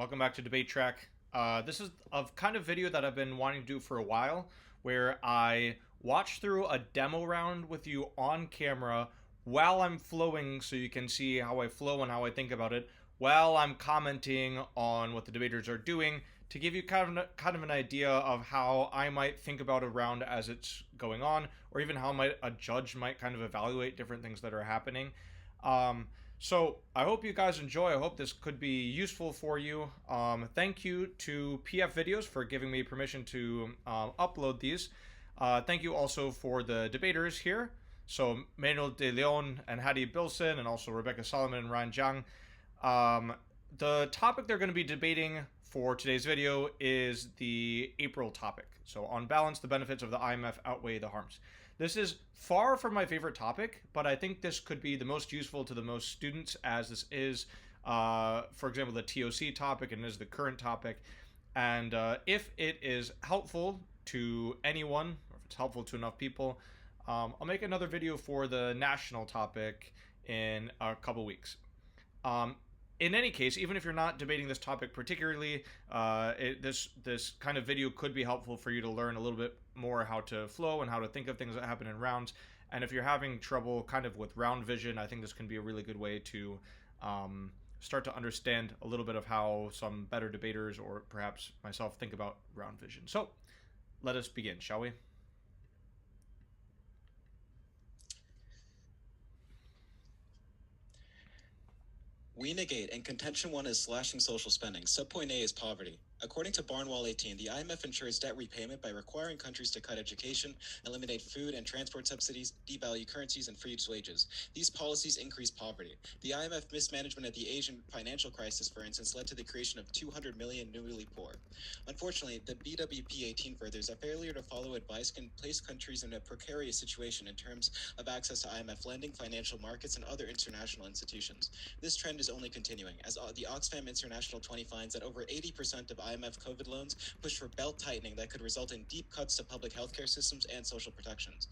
Welcome back to Debate Track. This is a kind of video that I've been wanting to do for a while, where I watch through a demo round with you on camera while I'm flowing, so you can see how I flow and how I think about it, while I'm commenting on what the debaters are doing, to give you kind of an idea of how I might think about a round as it's going on, or even how a judge might kind of evaluate different things that are happening. So I hope you guys enjoy. I hope this could be useful for you. Thank you to PF Videos for giving me permission to upload these. Thank you also for the debaters here. So Manuel de Leon and Hadi Bilson, and also Rebecca Solomon and Ryan Zhang. The topic they're going to be debating for today's video is the April topic. So on balance, the benefits of the IMF outweigh the harms. This is far from my favorite topic, but I think this could be the most useful to the most students, as this is, for example, the TOC topic and is the current topic. And if it is helpful to anyone, or if it's helpful to enough people, I'll make another video for the national topic in a couple weeks. In any case, even if you're not debating this topic particularly, this kind of video could be helpful for you to learn a little bit more how to flow and how to think of things that happen in rounds. And if you're having trouble kind of with round vision, I think this can be a really good way to start to understand a little bit of how some better debaters, or perhaps myself, think about round vision. So let us begin, shall we? We negate, and contention 1 is slashing social spending. Subpoint A is poverty. According to Barnwall 18, the IMF ensures debt repayment by requiring countries to cut education, eliminate food and transport subsidies, devalue currencies, and freeze wages. These policies increase poverty. The IMF mismanagement of the Asian financial crisis, for instance, led to the creation of 200 million newly poor. Unfortunately, the BWP 18 furthers a failure to follow advice can place countries in a precarious situation in terms of access to IMF lending, financial markets, and other international institutions. This trend is only continuing, as the Oxfam International 20 finds that over 80% of IMF COVID loans push for belt tightening that could result in deep cuts to public healthcare systems and social protections.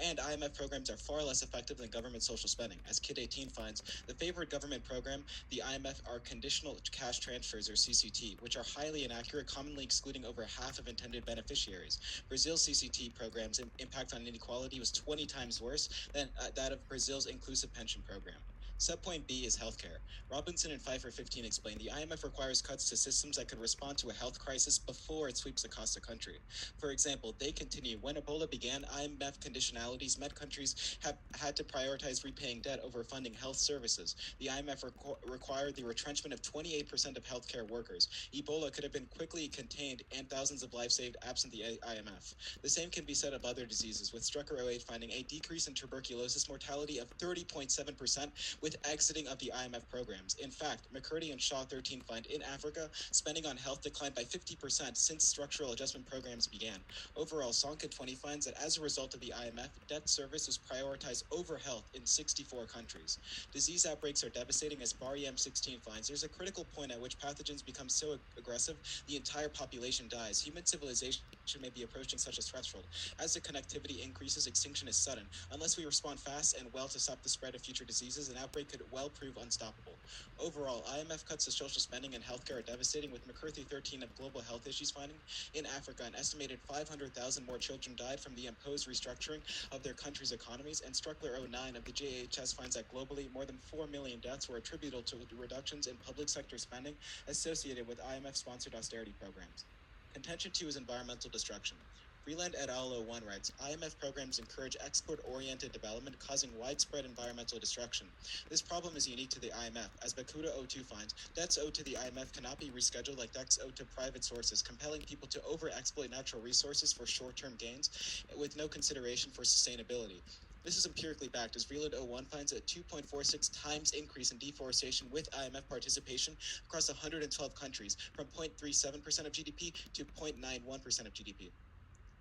And IMF programs are far less effective than government social spending. As KID 18 finds, the favored government program, the IMF, are conditional cash transfers, or CCT, which are highly inaccurate, commonly excluding over half of intended beneficiaries. Brazil's CCT program's impact on inequality was 20 times worse than that of Brazil's inclusive pension program. Subpoint B is healthcare. Robinson and Pfeiffer 15 explain the IMF requires cuts to systems that could respond to a health crisis before it sweeps across the country. For example, they continue, when Ebola began, IMF conditionalities meant countries have had to prioritize repaying debt over funding health services. The IMF required the retrenchment of 28% of healthcare workers. Ebola could have been quickly contained and thousands of lives saved absent the IMF. The same can be said of other diseases, with Strucker 08 finding a decrease in tuberculosis mortality of 30.7% with exiting of the IMF programs. In fact, McCurdy and Shaw 13 find in Africa, spending on health declined by 50% since structural adjustment programs began. Overall, Sonkin 20 finds that as a result of the IMF, debt service was prioritized over health in 64 countries. Disease outbreaks are devastating, as Bar-EM 16 finds. There's a critical point at which pathogens become so aggressive, the entire population dies. Human civilization may be approaching such a threshold. As the connectivity increases, extinction is sudden. Unless we respond fast and well to stop the spread of future diseases, an outbreak could well prove unstoppable. Overall, IMF cuts to social spending and healthcare are devastating, with McCarthy 13 of Global Health Issues finding in Africa an estimated 500,000 more children died from the imposed restructuring of their country's economies, and Struckler 09 of the JHS finds that globally more than 4 million deaths were attributable to reductions in public sector spending associated with IMF-sponsored austerity programs. Contention 2 is environmental destruction. Freeland et al. 01 writes, IMF programs encourage export-oriented development, causing widespread environmental destruction. This problem is unique to the IMF. As Bakuda 02 finds, debts owed to the IMF cannot be rescheduled like debts owed to private sources, compelling people to over-exploit natural resources for short-term gains with no consideration for sustainability. This is empirically backed, as Freeland 01 finds a 2.46 times increase in deforestation with IMF participation across 112 countries, from 0.37% of GDP to 0.91% of GDP.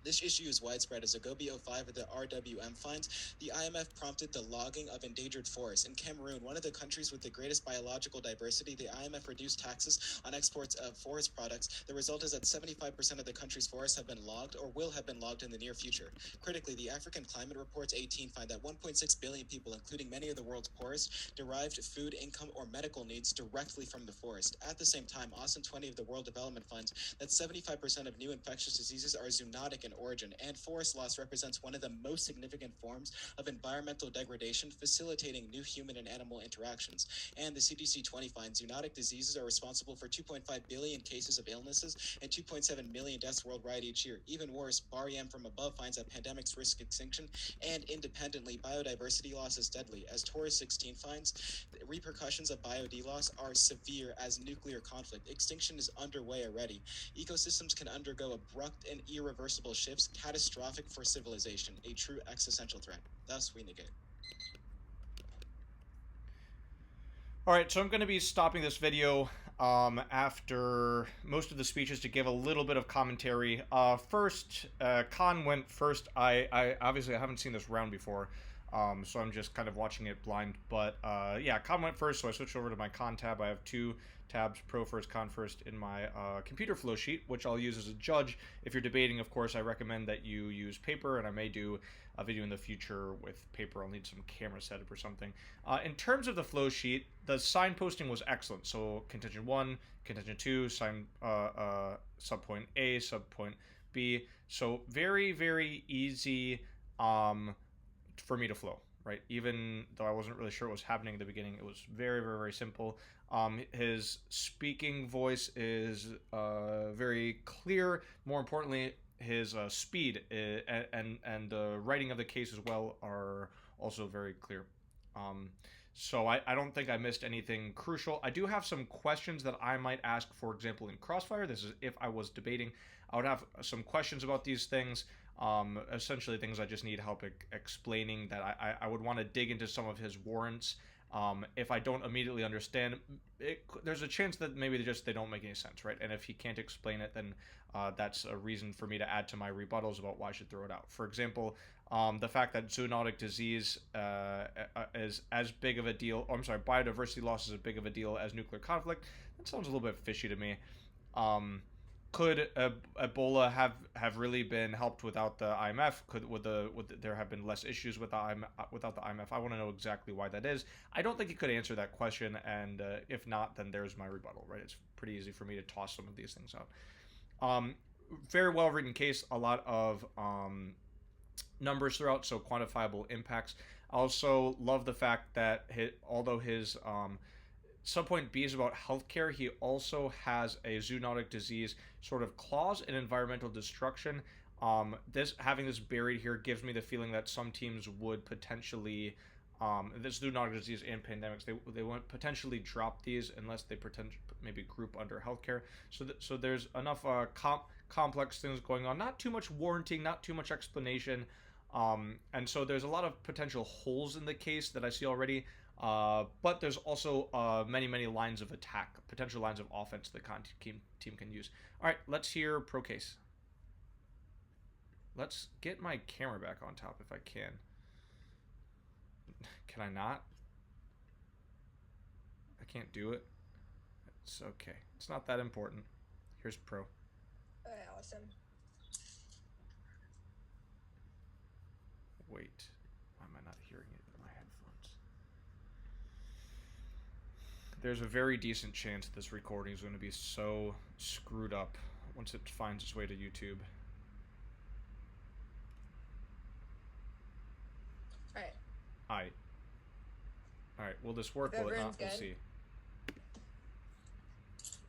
This issue is widespread as Agobi 05 of the RWM finds the IMF prompted the logging of endangered forests. In Cameroon, one of the countries with the greatest biological diversity, the IMF reduced taxes on exports of forest products. The result is that 75% of the country's forests have been logged or will have been logged in the near future. Critically, the African Climate Reports 18 find that 1.6 billion people, including many of the world's poorest, derived food, income, or medical needs directly from the forest. At the same time, Austin 20 of the World Development finds that 75% of new infectious diseases are zoonotic in origin, and forest loss represents one of the most significant forms of environmental degradation, facilitating new human and animal interactions. And the CDC 20 finds zoonotic diseases are responsible for 2.5 billion cases of illnesses and 2.7 million deaths worldwide each year. Even worse, Bariem from above finds that pandemics risk extinction, and independently, biodiversity loss is deadly. As Taurus 16 finds, the repercussions of biod loss are severe as nuclear conflict. Extinction is underway already. Ecosystems can undergo abrupt and irreversible shifts, catastrophic for civilization, a true existential threat. Thus, we negate. All right, so I'm going to be stopping this video after most of the speeches to give a little bit of commentary. First, Khan went first. I obviously I haven't seen this round before, so I'm just kind of watching it blind. But yeah, Khan went first, so I switched over to my Khan tab. I have two tabs, Pro first, Con first, in my computer flow sheet, which I'll use as a judge. If you're debating, of course, I recommend that you use paper, and I may do a video in the future with paper. I'll need some camera setup or something. In terms of the flow sheet, the signposting was excellent. So contention 1, contention 2, sign subpoint A, subpoint B. So very, very easy for me to flow, right? Even though I wasn't really sure what was happening at the beginning, it was very, very, very simple. His speaking voice is very clear. More importantly, his speed and the writing of the case as well are also very clear. So I don't think I missed anything crucial. I do have some questions that I might ask, for example, in Crossfire. This is if I was debating. I would have some questions about these things. Essentially things I just need help explaining, that I would want to dig into some of his warrants. If I don't immediately understand, there's a chance that maybe they don't make any sense, right? And if he can't explain it, then that's a reason for me to add to my rebuttals about why I should throw it out. For example, the fact that zoonotic disease is as big of a deal, biodiversity loss is as big of a deal as nuclear conflict, that sounds a little bit fishy to me. Could Ebola have really been helped without the IMF? Would there have been less issues without the IMF? I want to know exactly why that is. I don't think he could answer that question, and if not, then there's my rebuttal, right? It's pretty easy for me to toss some of these things out. Very well written case, a lot of numbers throughout, so quantifiable impacts. I also love the fact that although his subpoint B is about healthcare, he also has a zoonotic disease sort of clause in environmental destruction. Having this buried here gives me the feeling that some teams would potentially, this zoonotic disease and pandemics, they won't potentially drop these unless they maybe group under healthcare. So there's enough complex things going on, not too much warranting, not too much explanation, and so there's a lot of potential holes in the case that I see already. But there's also many lines of attack, potential lines of offense the team can use. All right, let's hear pro case. Let's get my camera back on top if I can. Can I not? I can't do it. It's okay. It's not that important. Here's pro. Okay, awesome. Wait, why am I not hearing it in my headphones? There's a very decent chance this recording is going to be so screwed up once it finds its way to YouTube. Alright. Alright, will this work? Will it not? We'll see.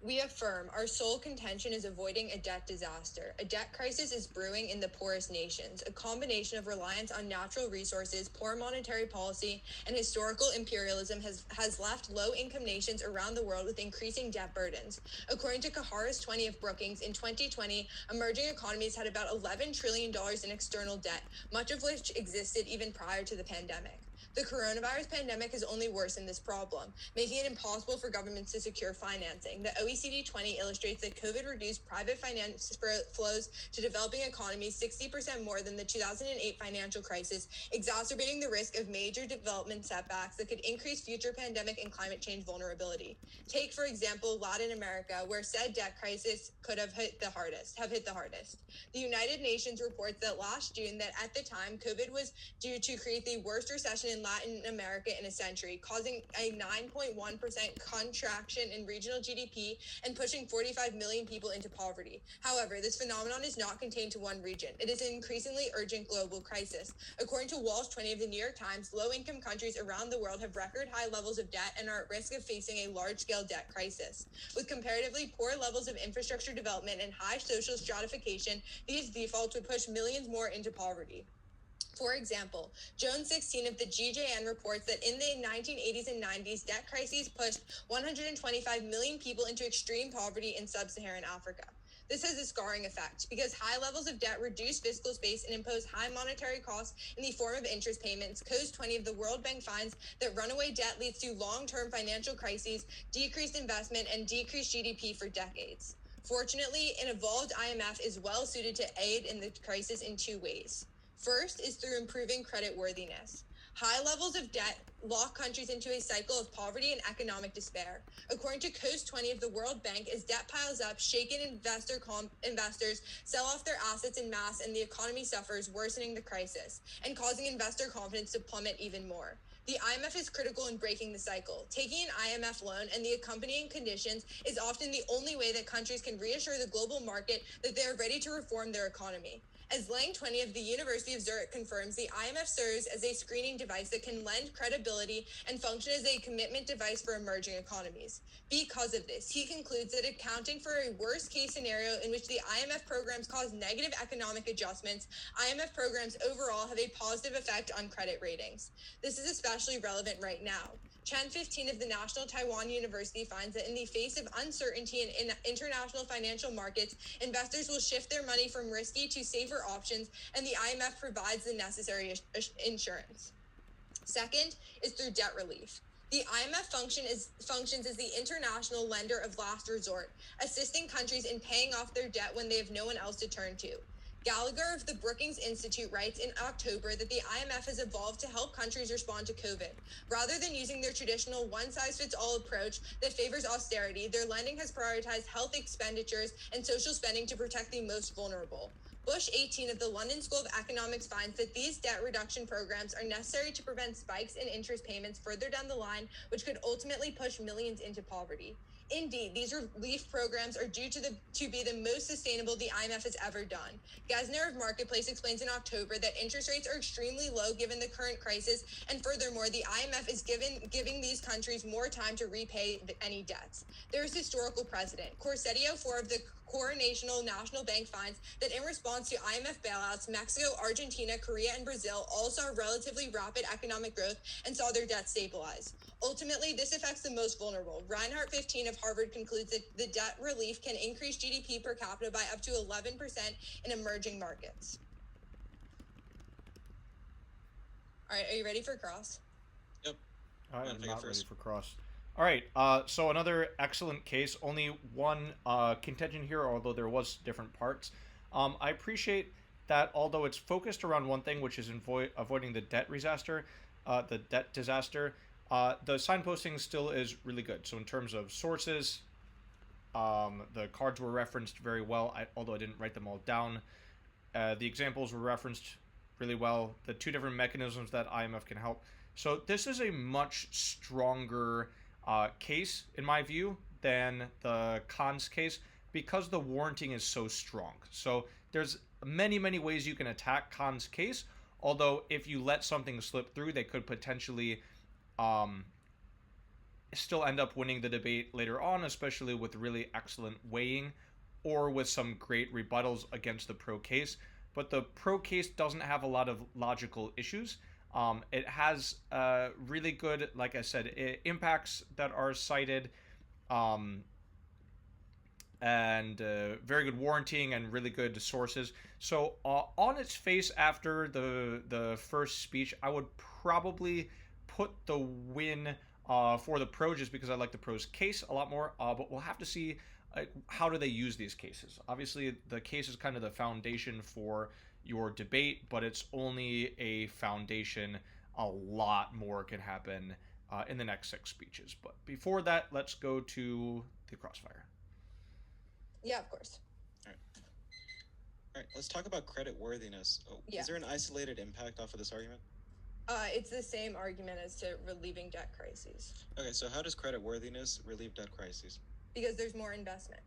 We affirm our sole contention is avoiding a debt disaster. A debt crisis is brewing in the poorest nations. A combination of reliance on natural resources, poor monetary policy, and historical imperialism has left low-income nations around the world with increasing debt burdens. According to Kahara's 20 of Brookings, in 2020, emerging economies had about $11 trillion in external debt, much of which existed even prior to the pandemic. The coronavirus pandemic has only worsened this problem, making it impossible for governments to secure financing. The OECD 20 illustrates that COVID reduced private finance flows to developing economies 60% more than the 2008 financial crisis, exacerbating the risk of major development setbacks that could increase future pandemic and climate change vulnerability. Take, for example, Latin America, where said debt crisis could have hit the hardest. The United Nations reports that last June that at the time, COVID was due to create the worst recession in Latin America in a century, causing a 9.1% contraction in regional GDP and pushing 45 million people into poverty. However, this phenomenon is not contained to one region. It is an increasingly urgent global crisis. According to Walsh 20 of the New York Times, low-income countries around the world have record high levels of debt and are at risk of facing a large-scale debt crisis. With comparatively poor levels of infrastructure development and high social stratification, these defaults would push millions more into poverty. For example, Jones 16 of the GJN reports that in the 1980s and 90s, debt crises pushed 125 million people into extreme poverty in sub-Saharan Africa. This has a scarring effect because high levels of debt reduce fiscal space and impose high monetary costs in the form of interest payments. COS 20 of the World Bank finds that runaway debt leads to long-term financial crises, decreased investment, and decreased GDP for decades. Fortunately, an evolved IMF is well suited to aid in the crisis in two ways. First is through improving creditworthiness. High levels of debt lock countries into a cycle of poverty and economic despair. According to COS 20 of the World Bank, as debt piles up, shaken investors sell off their assets en masse and the economy suffers, worsening the crisis and causing investor confidence to plummet even more. The IMF is critical in breaking the cycle. Taking an IMF loan and the accompanying conditions is often the only way that countries can reassure the global market that they are ready to reform their economy. As Lang 20 of the University of Zurich confirms, the IMF serves as a screening device that can lend credibility and function as a commitment device for emerging economies. Because of this, he concludes that accounting for a worst-case scenario in which the IMF programs cause negative economic adjustments, IMF programs overall have a positive effect on credit ratings. This is especially relevant right now. Chen 15 of the National Taiwan University finds that in the face of uncertainty in international financial markets, investors will shift their money from risky to safer options, and the IMF provides the necessary insurance. Second is through debt relief. The IMF functions as the international lender of last resort, assisting countries in paying off their debt when they have no one else to turn to. Gallagher of the Brookings Institute writes in October that the IMF has evolved to help countries respond to COVID. Rather than using their traditional one-size-fits-all approach that favors austerity, their lending has prioritized health expenditures and social spending to protect the most vulnerable. Bush 18 of the London School of Economics finds that these debt reduction programs are necessary to prevent spikes in interest payments further down the line, which could ultimately push millions into poverty. Indeed, these relief programs are due to be the most sustainable the IMF has ever done. Gesner of Marketplace explains in October that interest rates are extremely low given the current crisis, and furthermore, the IMF is giving these countries more time to repay any debts. There is historical precedent. Corsetio 4 of the Coronational National Bank finds that in response to IMF bailouts, Mexico, Argentina, Korea, and Brazil all saw relatively rapid economic growth and saw their debt stabilize. Ultimately, this affects the most vulnerable. Reinhardt 15 of Harvard concludes that the debt relief can increase GDP per capita by up to 11% in emerging markets. All right, are you ready for Cross? Yep. I am not ready for Cross. All right, so another excellent case. Only one contention here, although there was different parts. I appreciate that although it's focused around one thing, which is avoiding the debt disaster, the signposting still is really good. So in terms of sources, the cards were referenced very well, although I didn't write them all down. The examples were referenced really well. The two different mechanisms that IMF can help. So this is a much stronger case, in my view, than the Khan's case because the warranting is so strong. So there's many, many ways you can attack Khan's case, although if you let something slip through, they could potentially still end up winning the debate later on, especially with really excellent weighing or with some great rebuttals against the pro case. But the pro case doesn't have a lot of logical issues. It has really good, like I said, impacts that are cited, and very good warranting and really good sources. So on its face, after the first speech, I would probably put the win for the pro, just because I like the pro's case a lot more. But we'll have to see how do they use these cases. Obviously, the case is kind of the foundation for your debate, but it's only a foundation. A lot more can happen in the next 6 speeches. But before that, let's go to the Crossfire. Yeah, of course. All right, let's talk about credit worthiness. Yeah. Is there an isolated impact off of this argument? It's the same argument as to relieving debt crises. Okay, so how does credit worthiness relieve debt crises? Because there's more investment.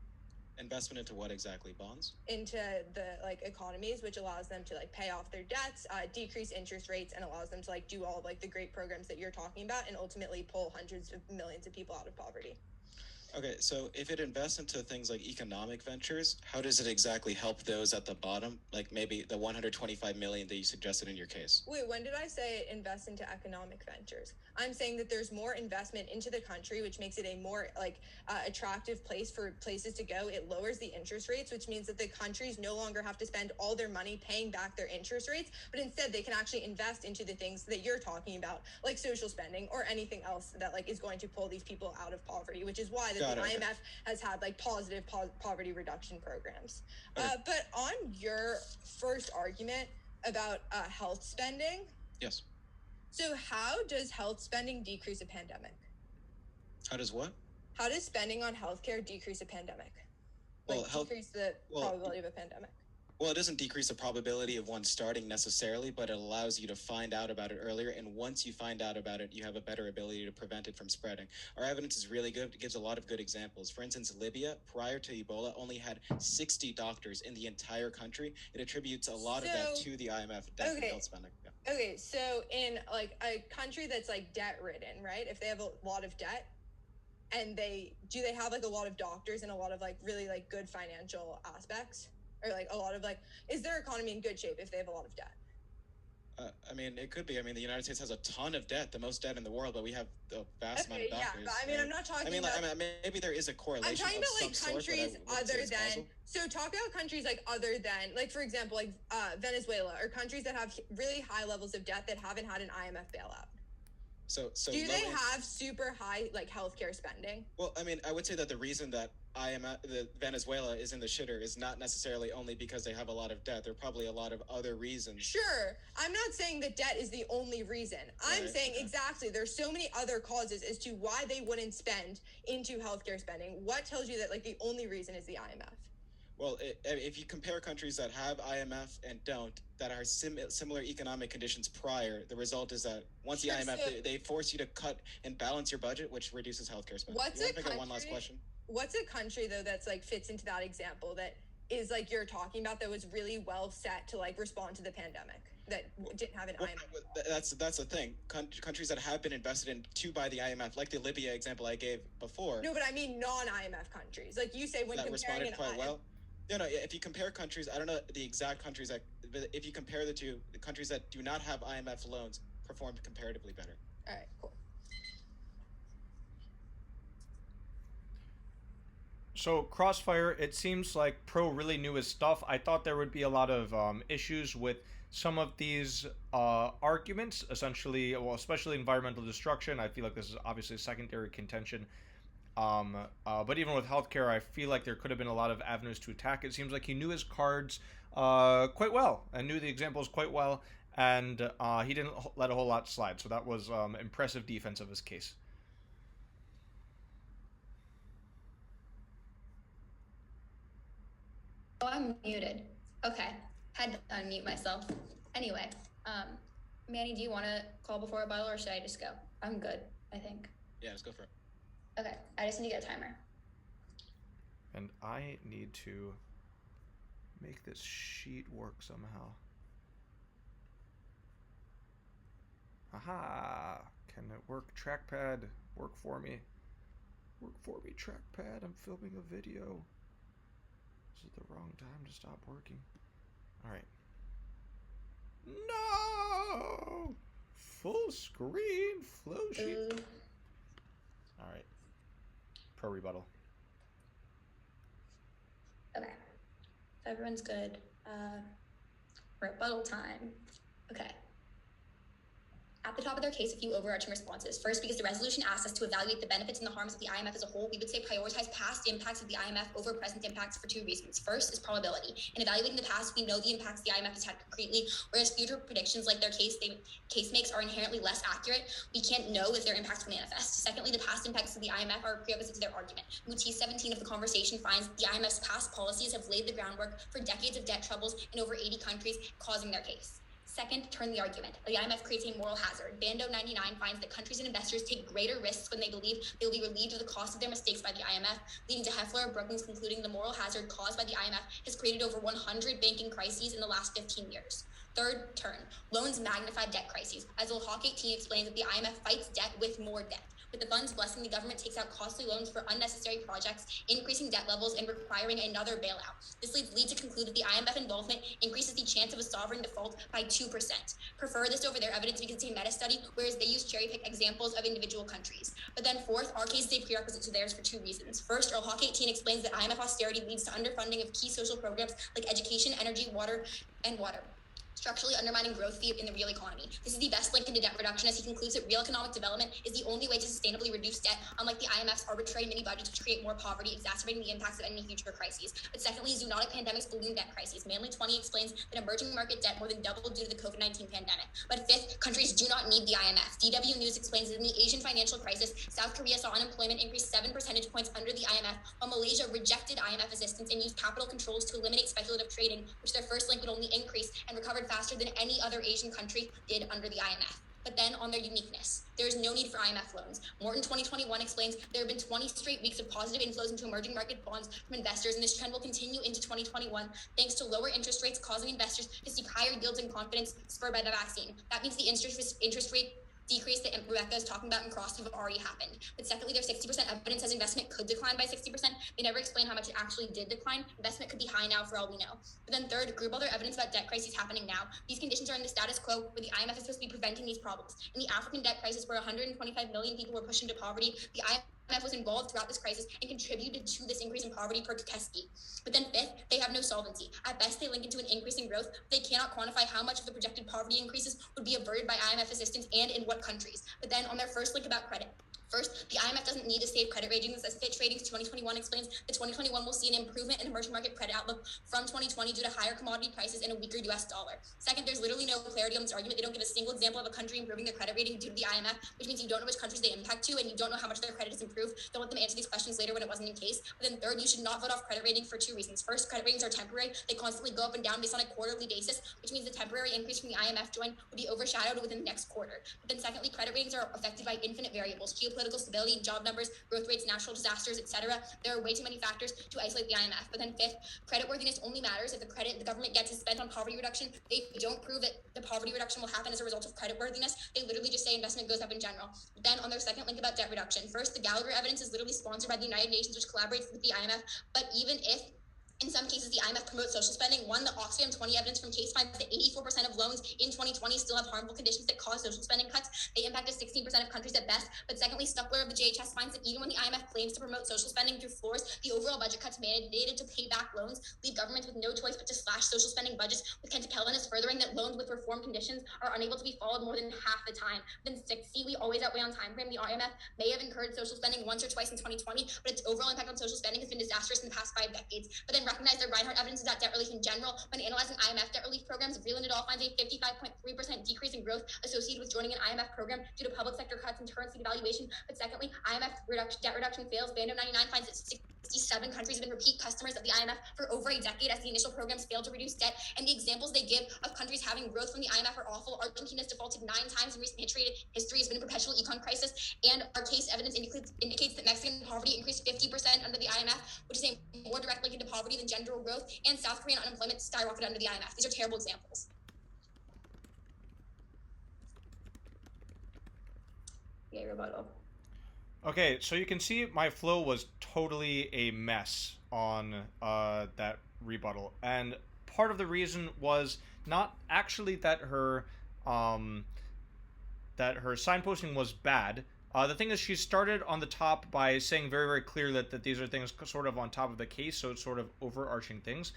Investment into what exactly? Bonds? Into the economies, which allows them to pay off their debts, decrease interest rates, and allows them to do all of the great programs that you're talking about, and ultimately pull hundreds of millions of people out of poverty. Okay, so if it invests into things like economic ventures, how does it exactly help those at the bottom? Like maybe the 125 million that you suggested in your case. Wait, when did I say invest into economic ventures? I'm saying that there's more investment into the country, which makes it a more attractive place for places to go. It lowers the interest rates, which means that the countries no longer have to spend all their money paying back their interest rates, but instead they can actually invest into the things that you're talking about, like social spending or anything else that is going to pull these people out of poverty, which is why the IMF has had positive poverty reduction programs. Okay. But on your first argument about health spending. Yes. So how does health spending decrease a pandemic? How does what? How does spending on healthcare decrease a pandemic? Decrease the probability of a pandemic? Well, it doesn't decrease the probability of one starting necessarily, but it allows you to find out about it earlier. And once you find out about it, you have a better ability to prevent it from spreading. Our evidence is really good. It gives a lot of good examples. For instance, Libya, prior to Ebola, only had 60 doctors in the entire country. It attributes a lot of that to the IMF debt and health spending. Yeah. Okay, so in a country that's debt-ridden, right? If they have a lot of debt, and they have a lot of doctors and a lot of really good financial aspects? Or a lot of is their economy in good shape if they have a lot of debt? I mean, it could be. I mean, the United States has a ton of debt, the most debt in the world, but we have a vast amount of doctors. Yeah, but I mean, I'm not talking about... maybe there is a correlation. I'm talking about countries other than... So talk about countries other than, for example, Venezuela, or countries that have really high levels of debt that haven't had an IMF bailout. So do they have super high healthcare spending? Well, I mean, I would say that the reason that the Venezuela is in the shitter is not necessarily only because they have a lot of debt. There are probably a lot of other reasons. Sure. I'm not saying that debt is the only reason. I'm saying exactly there's so many other causes as to why they wouldn't spend into healthcare spending. What tells you that the only reason is the IMF? Well, if you compare countries that have IMF and don't, that are similar economic conditions prior, the result is that once the IMF, they force you to cut and balance your budget, which reduces healthcare spending. One last question? What's a country, though, that's fits into that example that is you're talking about, that was really well set to respond to the pandemic, that didn't have an IMF? That's the thing. Countries that have been invested in by the IMF, like the Libya example I gave before. No, but I mean non-IMF countries. You say when that comparing responded quite well. No, if you compare countries, I don't know the exact countries, but if you compare the two, the countries that do not have IMF loans performed comparatively better. All right, cool. So Crossfire, it seems like Pro really knew his stuff. I thought there would be a lot of issues with some of these arguments, essentially, well, especially environmental destruction. I feel like this is obviously a secondary contention. But even with healthcare, I feel like there could have been a lot of avenues to attack. It seems like he knew his cards quite well and knew the examples quite well, and he didn't let a whole lot slide. So that was impressive defense of his case. Oh, I'm muted. Okay, had to unmute myself. Anyway, Manny, do you want to call before a rebuttal, or should I just go? I'm good, I think. Yeah, let's go for it. Okay, I just need to get a timer. And I need to make this sheet work somehow. Aha! Can it work? Trackpad, work for me. Work for me, trackpad. I'm filming a video. This is the wrong time to stop working. Alright. No! Full screen flow sheet. Alright. Pro rebuttal. Okay. If everyone's good. Rebuttal time. Okay. At the top of their case, a few overarching responses. First, because the resolution asks us to evaluate the benefits and the harms of the IMF as a whole, we would say prioritize past impacts of the IMF over present impacts for two reasons. First is probability. In evaluating the past, we know the impacts the IMF has had concretely, whereas future predictions like their case makes are inherently less accurate. We can't know if their impacts will manifest. Secondly, the past impacts of the IMF are prerequisite to their argument. Motif 17 of the conversation finds the IMF's past policies have laid the groundwork for decades of debt troubles in over 80 countries, causing their case. Second, turn the argument. The IMF creates a moral hazard. Bando 99 finds that countries and investors take greater risks when they believe they will be relieved of the cost of their mistakes by the IMF, leading to Heffler of Brookings concluding the moral hazard caused by the IMF has created over 100 banking crises in the last 15 years. Third, turn. Loans magnify debt crises. As Hawk 18 explains that the IMF fights debt with more debt. With the funds blessing, the government takes out costly loans for unnecessary projects, increasing debt levels and requiring another bailout. This leads to conclude that the IMF involvement increases the chance of a sovereign default by 2%. Prefer this over their evidence because it's a meta-study, whereas they use cherry-pick examples of individual countries. But then fourth, our case is a prerequisite to theirs for two reasons. First, Hawk 18 explains that IMF austerity leads to underfunding of key social programs like education, energy, water, structurally undermining growth in the real economy. This is the best link into debt reduction, as he concludes that real economic development is the only way to sustainably reduce debt, unlike the IMF's arbitrary mini-budgets which create more poverty, exacerbating the impacts of any future crises. But secondly, zoonotic pandemics balloon debt crises. Manly 20 explains that emerging market debt more than doubled due to the COVID-19 pandemic. But fifth, countries do not need the IMF. DW News explains that in the Asian financial crisis, South Korea saw unemployment increase 7 percentage points under the IMF, while Malaysia rejected IMF assistance and used capital controls to eliminate speculative trading, which their first link would only increase, and recovered faster than any other Asian country did under the IMF. But then on their uniqueness, there is no need for IMF loans. Morton 2021 explains there have been 20 straight weeks of positive inflows into emerging market bonds from investors, and this trend will continue into 2021 thanks to lower interest rates causing investors to seek higher yields and confidence spurred by the vaccine. That means the interest rate decrease that Rebecca is talking about in Crossfire have already happened. But secondly, their 60% evidence says investment could decline by 60%. They never explain how much it actually did decline. Investment could be high now for all we know. But then third, group all their evidence about debt crises happening now. These conditions are in the status quo where the IMF is supposed to be preventing these problems. In the African debt crisis where 125 million people were pushed into poverty, the IMF was involved throughout this crisis and contributed to this increase in poverty per Keski. But then fifth, they have no solvency. At best, they link into an increase in growth, but they cannot quantify how much of the projected poverty increases would be averted by IMF assistance and in what countries. But then on their first link about credit, first, the IMF doesn't need to save credit ratings, as Fitch Ratings 2021 explains that 2021 will see an improvement in emerging market credit outlook from 2020 due to higher commodity prices and a weaker US dollar. Second, there's literally no clarity on this argument. They don't give a single example of a country improving their credit rating due to the IMF, which means you don't know which countries they impact to and you don't know how much their credit has improved. Don't let them answer these questions later when it wasn't in case. But then third, you should not vote off credit rating for two reasons. First, credit ratings are temporary. They constantly go up and down based on a quarterly basis, which means the temporary increase from the IMF join would be overshadowed within the next quarter. But then secondly, credit ratings are affected by infinite variables: geopolitical stability, job numbers, growth rates, natural disasters, etc. There are way too many factors to isolate the IMF. But then fifth, creditworthiness only matters if the credit the government gets is spent on poverty reduction. They don't prove that the poverty reduction will happen as a result of creditworthiness. They literally just say investment goes up in general. Then on their second link about debt reduction, first, the Gallagher evidence is literally sponsored by the United Nations, which collaborates with the IMF. But even if in some cases, the IMF promotes social spending. One, the Oxfam 20 evidence from case finds that 84% of loans in 2020 still have harmful conditions that cause social spending cuts. They impacted 16% of countries at best. But secondly, Stuckler of the JHS finds that even when the IMF claims to promote social spending through floors, the overall budget cuts mandated to pay back loans leave governments with no choice but to slash social spending budgets, with Kent Kellen is furthering that loans with reform conditions are unable to be followed more than half the time. Then six, see, we always outweigh on time frame. The IMF may have encouraged social spending once or twice in 2020, but its overall impact on social spending has been disastrous in the past 5 decades. But then recognize their Reinhardt evidence is that debt relief in general. When analyzing IMF debt relief programs, Vreeland et al. Finds a 55.3% decrease in growth associated with joining an IMF program due to public sector cuts and currency devaluation. But secondly, debt reduction fails. Bando 99 finds that 67 countries have been repeat customers of the IMF for over a decade as the initial programs failed to reduce debt. And the examples they give of countries having growth from the IMF are awful. Argentina has defaulted 9 times in recent history. History has been a perpetual econ crisis. And our case evidence indicates that Mexican poverty increased 50% under the IMF, which is a more direct link into poverty than general growth. And South Korean unemployment skyrocketed under the IMF. These are terrible examples. Okay, rebuttal. Okay, so you can see my flow was totally a mess on that rebuttal, and part of the reason was not actually that her signposting was bad. The thing is, she started on the top by saying very, very clear that these are things sort of on top of the case, so it's sort of overarching things.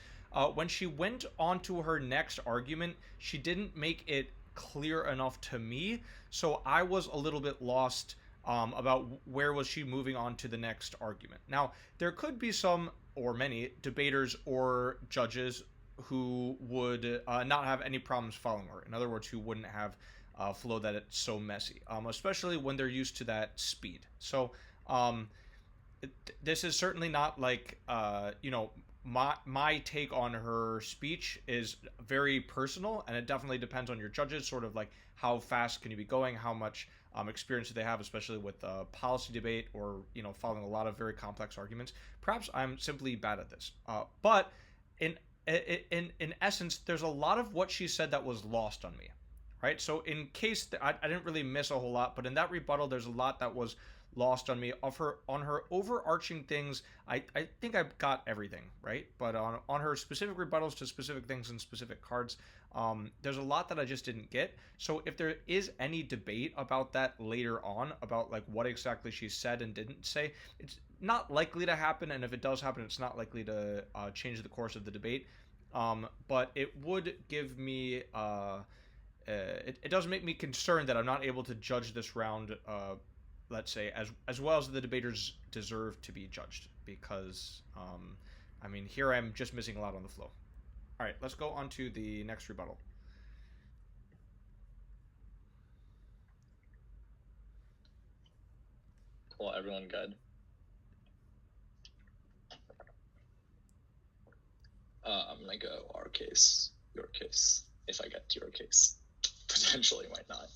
When she went on to her next argument, she didn't make it clear enough to me. So I was a little bit lost about where was she moving on to the next argument. Now, there could be some or many debaters or judges who would not have any problems following her. In other words, who wouldn't have flow that it's so messy, especially when they're used to that speed. So this is certainly not like, my take on her speech is very personal, and it definitely depends on your judges, sort of like how fast can you be going, how much experience do they have, especially with policy debate or following a lot of very complex arguments. Perhaps I'm simply bad at this, but in essence, there's a lot of what she said that was lost on me, right? So in case I didn't really miss a whole lot, but in that rebuttal, there's a lot that was lost on me on her overarching things. I think I got everything right, but on her specific rebuttals to specific things and specific cards, there's a lot that I just didn't get. So if there is any debate about that later on, about like what exactly she said and didn't say, it's not likely to happen, and if it does happen, it's not likely to change the course of the debate. But it would give me it does make me concerned that I'm not able to judge this round, let's say, as well as the debaters deserve to be judged, because here I'm just missing a lot on the flow. All right, let's go on to the next rebuttal. Cool, everyone good? I'm gonna go our case, your case, if I get to your case. Potentially might not.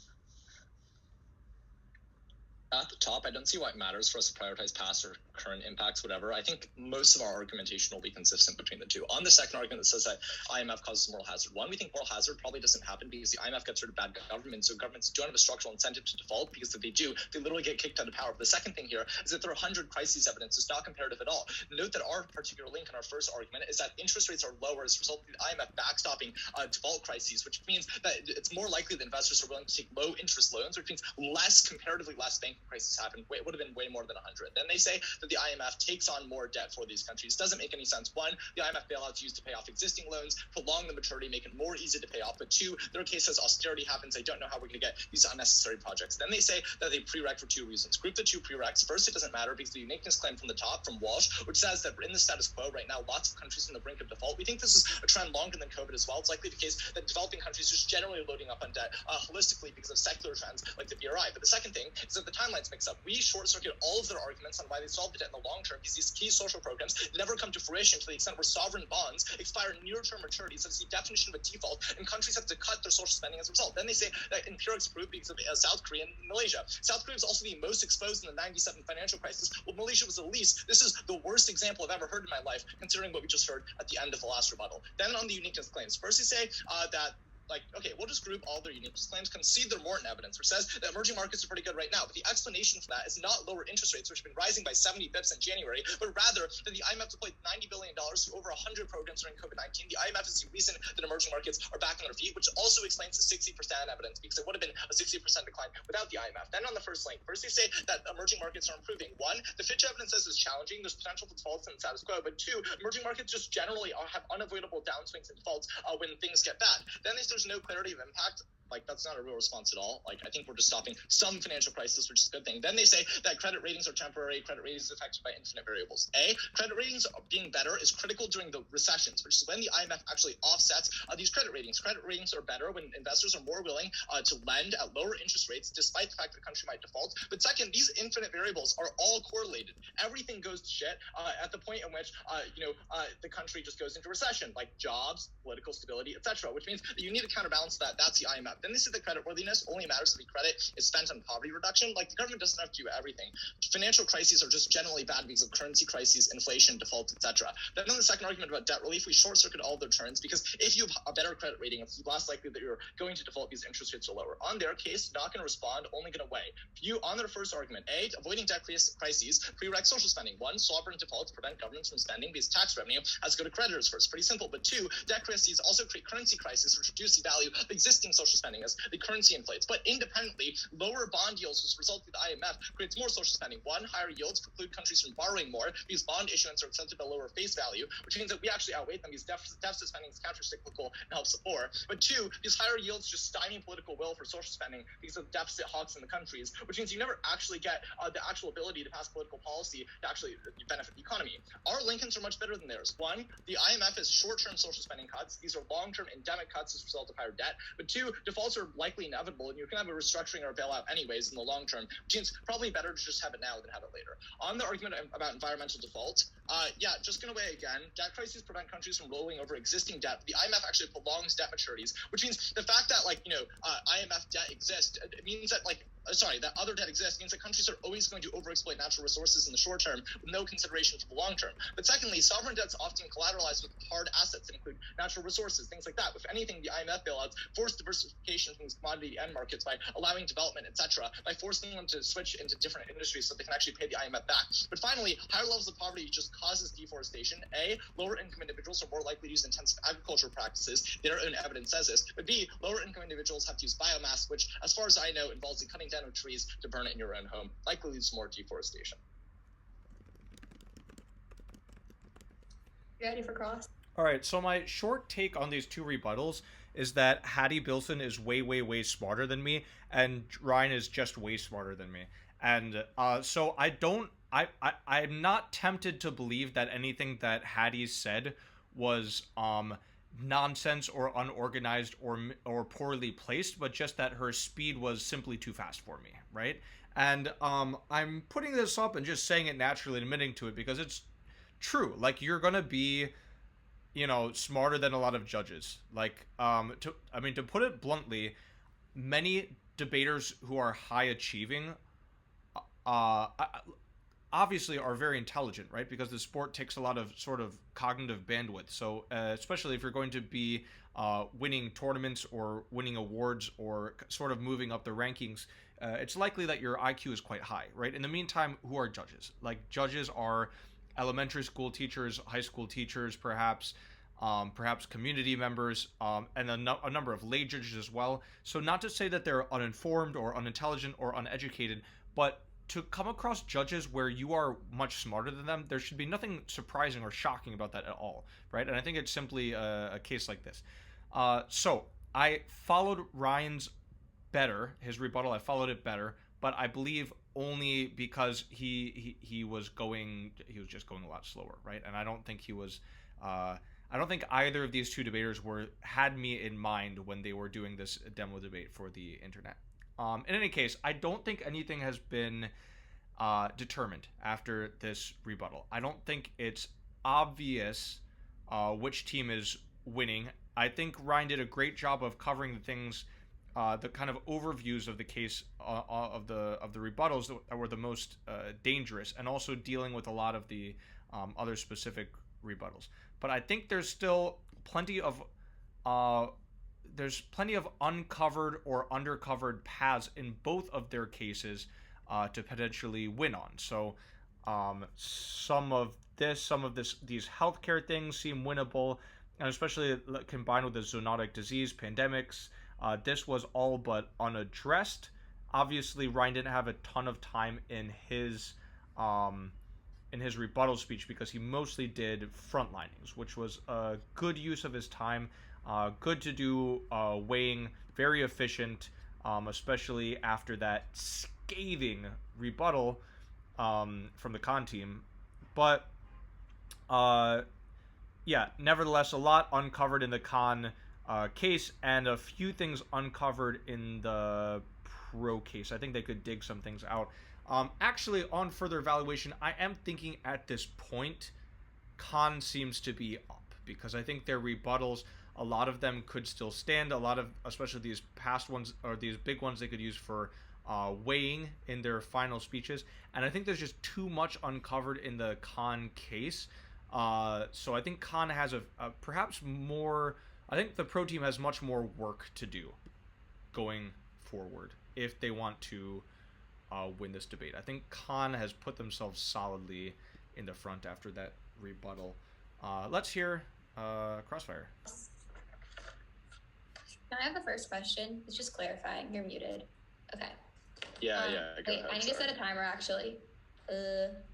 At the top, I don't see why it matters for us to prioritize past or current impacts, whatever. I think most of our argumentation will be consistent between the two. On the second argument that says that IMF causes moral hazard, one, we think moral hazard probably doesn't happen because the IMF gets rid of bad government, so governments don't have a structural incentive to default, because if they do, they literally get kicked out of power. But the second thing here is that there are 100 crises evidence. It's not comparative at all. Note that our particular link in our first argument is that interest rates are lower as a result of the IMF backstopping default crises, which means that it's more likely that investors are willing to take low interest loans, which means comparatively less banking crises happen. It would have been way more than 100. Then they say that the IMF takes on more debt for these countries. Doesn't make any sense. One, the IMF bailouts used to pay off existing loans, prolong the maturity, make it more easy to pay off. But two, their case says austerity happens. They don't know how we're going to get these unnecessary projects. Then they say that they prereq for two reasons. Group the two prereqs. First, it doesn't matter because the uniqueness claim from the top, from Walsh, which says that in the status quo right now, lots of countries on the brink of default. We think this is a trend longer than COVID as well. It's likely the case that developing countries just generally are loading up on debt holistically because of secular trends like the BRI. But the second thing is that the timelines mix up. We short-circuit all of their arguments on why they solve the debt in the long term, because these key social programs never come to fruition to the extent where sovereign bonds expire near-term maturities. That's the definition of a default, and countries have to cut their social spending as a result. Then they say that empirics prove because of South Korea and Malaysia. South Korea was also the most exposed in the 97 financial crisis, while Malaysia was the least. This is the worst example I've ever heard in my life, considering what we just heard at the end of the last rebuttal. Then on the uniqueness claims, first they say that we'll just group all their uniqueness claims, concede their Morton evidence, which says that emerging markets are pretty good right now. But the explanation for that is not lower interest rates, which have been rising by 70 bips in January, but rather that the IMF deployed $90 billion to over 100 programs during COVID-19. The IMF is the reason that emerging markets are back on their feet, which also explains the 60% evidence, because it would have been a 60% decline without the IMF. Then on the first link, first they say that emerging markets are improving. One, the Fitch evidence says it's challenging. There's potential for defaults in the status quo. But two, emerging markets just generally have unavoidable downswings and defaults when things get bad. Then there's no clarity of impact. That's not a real response at all. I think we're just stopping some financial crisis, which is a good thing. Then they say that credit ratings are temporary. Credit ratings are affected by infinite variables. Credit ratings being better is critical during the recessions, which is when the IMF actually offsets these credit ratings. Credit ratings are better when investors are more willing to lend at lower interest rates, despite the fact that the country might default. But second, these infinite variables are all correlated. Everything goes to shit at the point in which the country just goes into recession, like jobs, political stability, etc., which means that you need to counterbalance that. That's the IMF. Then they say that creditworthiness only matters if the credit is spent on poverty reduction. The government doesn't have to do everything. Financial crises are just generally bad because of currency crises, inflation, default, etc. Then on the second argument about debt relief, we short-circuit all their turns, because if you have a better credit rating, it's less likely that you're going to default because interest rates are lower. On their case, not going to respond, only going to weigh. On their first argument, avoiding debt crises, prereq social spending. One, sovereign defaults prevent governments from spending because tax revenue has to go to creditors first. Pretty simple. But two, debt crises also create currency crises, which reduce the value of existing social spending. spending as the currency inflates. But independently, lower bond yields as a result of the IMF creates more social spending. One, higher yields preclude countries from borrowing more because bond issuance are accepted at a lower face value, which means that we actually outweigh them because deficit spending is counter-cyclical and helps the poor. But two, these higher yields just stymie political will for social spending because of deficit hawks in the countries, which means you never actually get the actual ability to pass political policy to actually benefit the economy. Our Lincolns are much better than theirs. One, the IMF is short-term social spending cuts. These are long-term endemic cuts as a result of higher debt. But two, defaults are likely inevitable, and you can have a restructuring or a bailout anyways in the long term, which means probably better to just have it now than have it later. On the argument about environmental default, just going away again. Debt crises prevent countries from rolling over existing debt. The IMF actually prolongs debt maturities, which means the fact that IMF debt exists, it means that that other debt exists means that countries are always going to overexploit natural resources in the short term with no consideration for the long term. But secondly, sovereign debt's often collateralized with hard assets that include natural resources, things like that. If anything, the IMF bailouts force diversification from these commodity end markets by allowing development, etc., by forcing them to switch into different industries so they can actually pay the IMF back. But finally, higher levels of poverty just causes deforestation. A, lower income individuals are more likely to use intensive agricultural practices. Their own evidence says this. But B, lower income individuals have to use biomass, which, as far as I know, involves the cutting down of trees to burn it in your own home. Likely leads to more deforestation. You ready for cross? All right, so my short take on these two rebuttals is that Hattie Bilson is way, way, way smarter than me, and Ryan is just way smarter than me. And so I'm not tempted to believe that anything that Hattie said was nonsense or unorganized or poorly placed, but just that her speed was simply too fast for me, right? And I'm putting this up and just saying it naturally, admitting to it, because it's true. Like, you're gonna be, smarter than a lot of judges. Like, to put it bluntly, many debaters who are high achieving obviously are very intelligent, right? Because the sport takes a lot of sort of cognitive bandwidth. So especially if you're going to be winning tournaments or winning awards or sort of moving up the rankings, it's likely that your IQ is quite high, right? In the meantime, who are judges? Like, judges are elementary school teachers, high school teachers, perhaps community members, and a number of lay judges as well. So not to say that they're uninformed or unintelligent or uneducated, but to come across judges where you are much smarter than them, there should be nothing surprising or shocking about that at all, right? And I think it's simply a case like this. So I followed Ryan's his rebuttal. I followed it better, but I believe only because he was just going a lot slower, right? And I don't think I don't think either of these two debaters had me in mind when they were doing this demo debate for the internet. In any case, I don't think anything has been determined after this rebuttal. I don't think it's obvious which team is winning. I think Ryan did a great job of covering the things, the kind of overviews of the case of the rebuttals that were the most dangerous, and also dealing with a lot of the other specific rebuttals. But I think there's still plenty of uncovered or undercovered paths in both of their cases to potentially win on. So some of these healthcare things seem winnable, and especially combined with the zoonotic disease pandemics. This was all but unaddressed. Obviously, Ryan didn't have a ton of time in his rebuttal speech because he mostly did frontlinings, which was a good use of his time. Good to do weighing, very efficient, especially after that scathing rebuttal from the con team. But nevertheless, a lot uncovered in the con case, and a few things uncovered in the pro case. I think they could dig some things out. Actually, on further evaluation, I am thinking at this point, con seems to be up, because I think their rebuttals, a lot of them could still stand. A lot of, especially these past ones, or these big ones, they could use for weighing in their final speeches. And I think there's just too much uncovered in the con case. So I think con has perhaps more. I think the pro team has much more work to do going forward if they want to win this debate. I think con has put themselves solidly in the front after that rebuttal. Let's hear Crossfire. Can I have the first question? It's just clarifying. You're muted. Okay. Yeah, go wait, ahead. I need to set a timer, actually.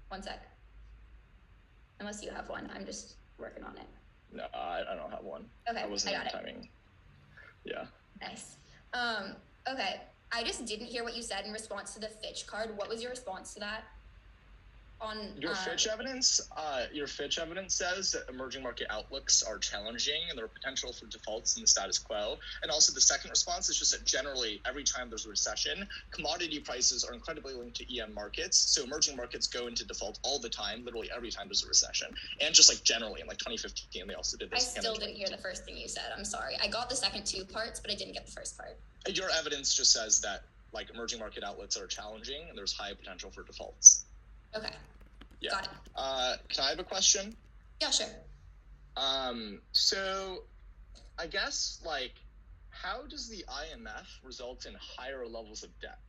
1 sec. Unless you have one. I'm just working on it. No, I don't have one. Okay, I wasn't I got timing. Yeah. Nice. Okay. I just didn't hear what you said in response to the Fitch card. What was your response to that? On your Fitch evidence says that emerging market outlooks are challenging and there are potential for defaults in the status quo. And also the second response is just that generally every time there's a recession, commodity prices are incredibly linked to EM markets. So emerging markets go into default all the time, literally every time there's a recession. And just like generally in like 2015, they also did this. I still didn't hear the first thing you said. I'm sorry. I got the second two parts, but I didn't get the first part. Your evidence just says that like emerging market outlets are challenging and there's high potential for defaults. Okay. Yeah. Got it. Can I have a question? Yeah, sure. So I guess like how does the IMF result in higher levels of debt?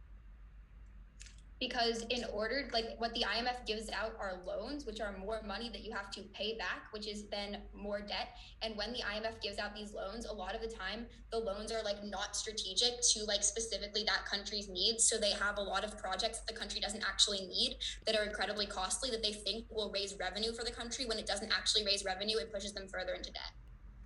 Because in order, like what the IMF gives out are loans, which are more money that you have to pay back, which is then more debt. And when the IMF gives out these loans, a lot of the time, the loans are like not strategic to like specifically that country's needs. So they have a lot of projects that the country doesn't actually need that are incredibly costly that they think will raise revenue for the country. When it doesn't actually raise revenue, it pushes them further into debt.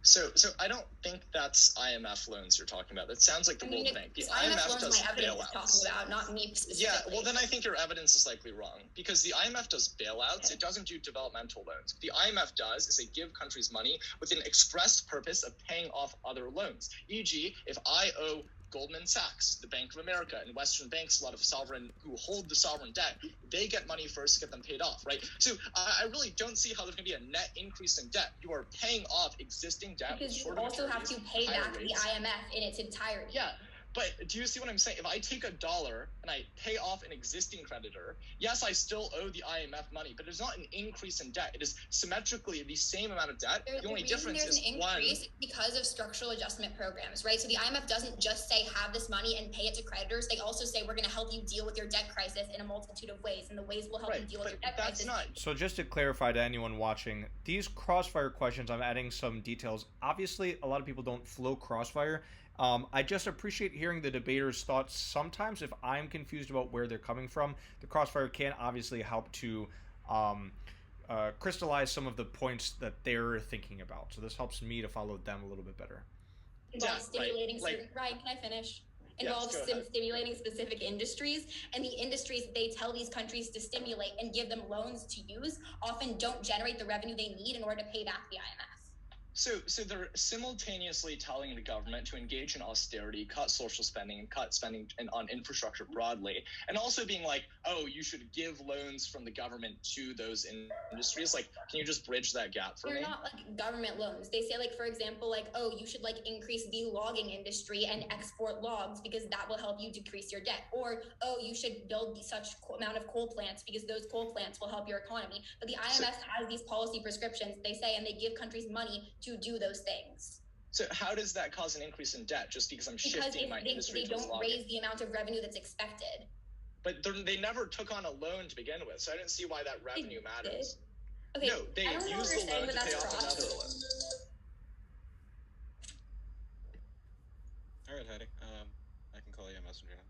So I don't think that's IMF loans you're talking about. That sounds like the World Bank. The IMF loans does my evidence bailouts. is talking about, not me specifically. Yeah, well then I think your evidence is likely wrong because the IMF does bailouts. Okay. It doesn't do developmental loans. What the IMF does is they give countries money with an express purpose of paying off other loans. E.g., if I owe Goldman Sachs, the Bank of America, and Western banks, a lot of sovereign who hold the sovereign debt, they get money first to get them paid off, right? So I really don't see how there's going to be a net increase in debt. You are paying off existing debt. Because you also have to pay back the IMF in its entirety. Yeah. But do you see what I'm saying? If I take $1 and I pay off an existing creditor, yes, I still owe the IMF money, but there's not an increase in debt. It is symmetrically the same amount of debt. The only difference is an increase because of structural adjustment programs, right? So the IMF doesn't just say have this money and pay it to creditors. They also say we're going to help you deal with your debt crisis in a multitude of ways, and the ways will help you deal with your debt crisis. So just to clarify to anyone watching, these Crossfire questions, I'm adding some details. Obviously, a lot of people don't flow Crossfire. I just appreciate hearing the debaters' thoughts. Sometimes if I'm confused about where they're coming from, the Crossfire can obviously help to crystallize some of the points that they're thinking about. So this helps me to follow them a little bit better. Involves stimulating certain... Ryan, can I finish? Involves stimulating specific industries, and the industries that they tell these countries to stimulate and give them loans to use often don't generate the revenue they need in order to pay back the IMF. So they're simultaneously telling the government to engage in austerity, cut social spending, and cut spending on infrastructure broadly, and also being like, oh, you should give loans from the government to those industries. Like, can you just bridge that gap for me? They're not like government loans. They say, like, for example, like, oh, you should like increase the logging industry and export logs because that will help you decrease your debt. Or, oh, you should build such amount of coal plants because those coal plants will help your economy. But the IMF has these policy prescriptions, they say, and they give countries money to do those things. So how does that cause an increase in debt just because I'm shifting my industry towards logging? Because they don't raise the amount of revenue that's expected. But they never took on a loan to begin with, so I don't see why that revenue matters. Okay, no, they use the loan to pay off another loan. All right, Heidi. I can call you a messenger now.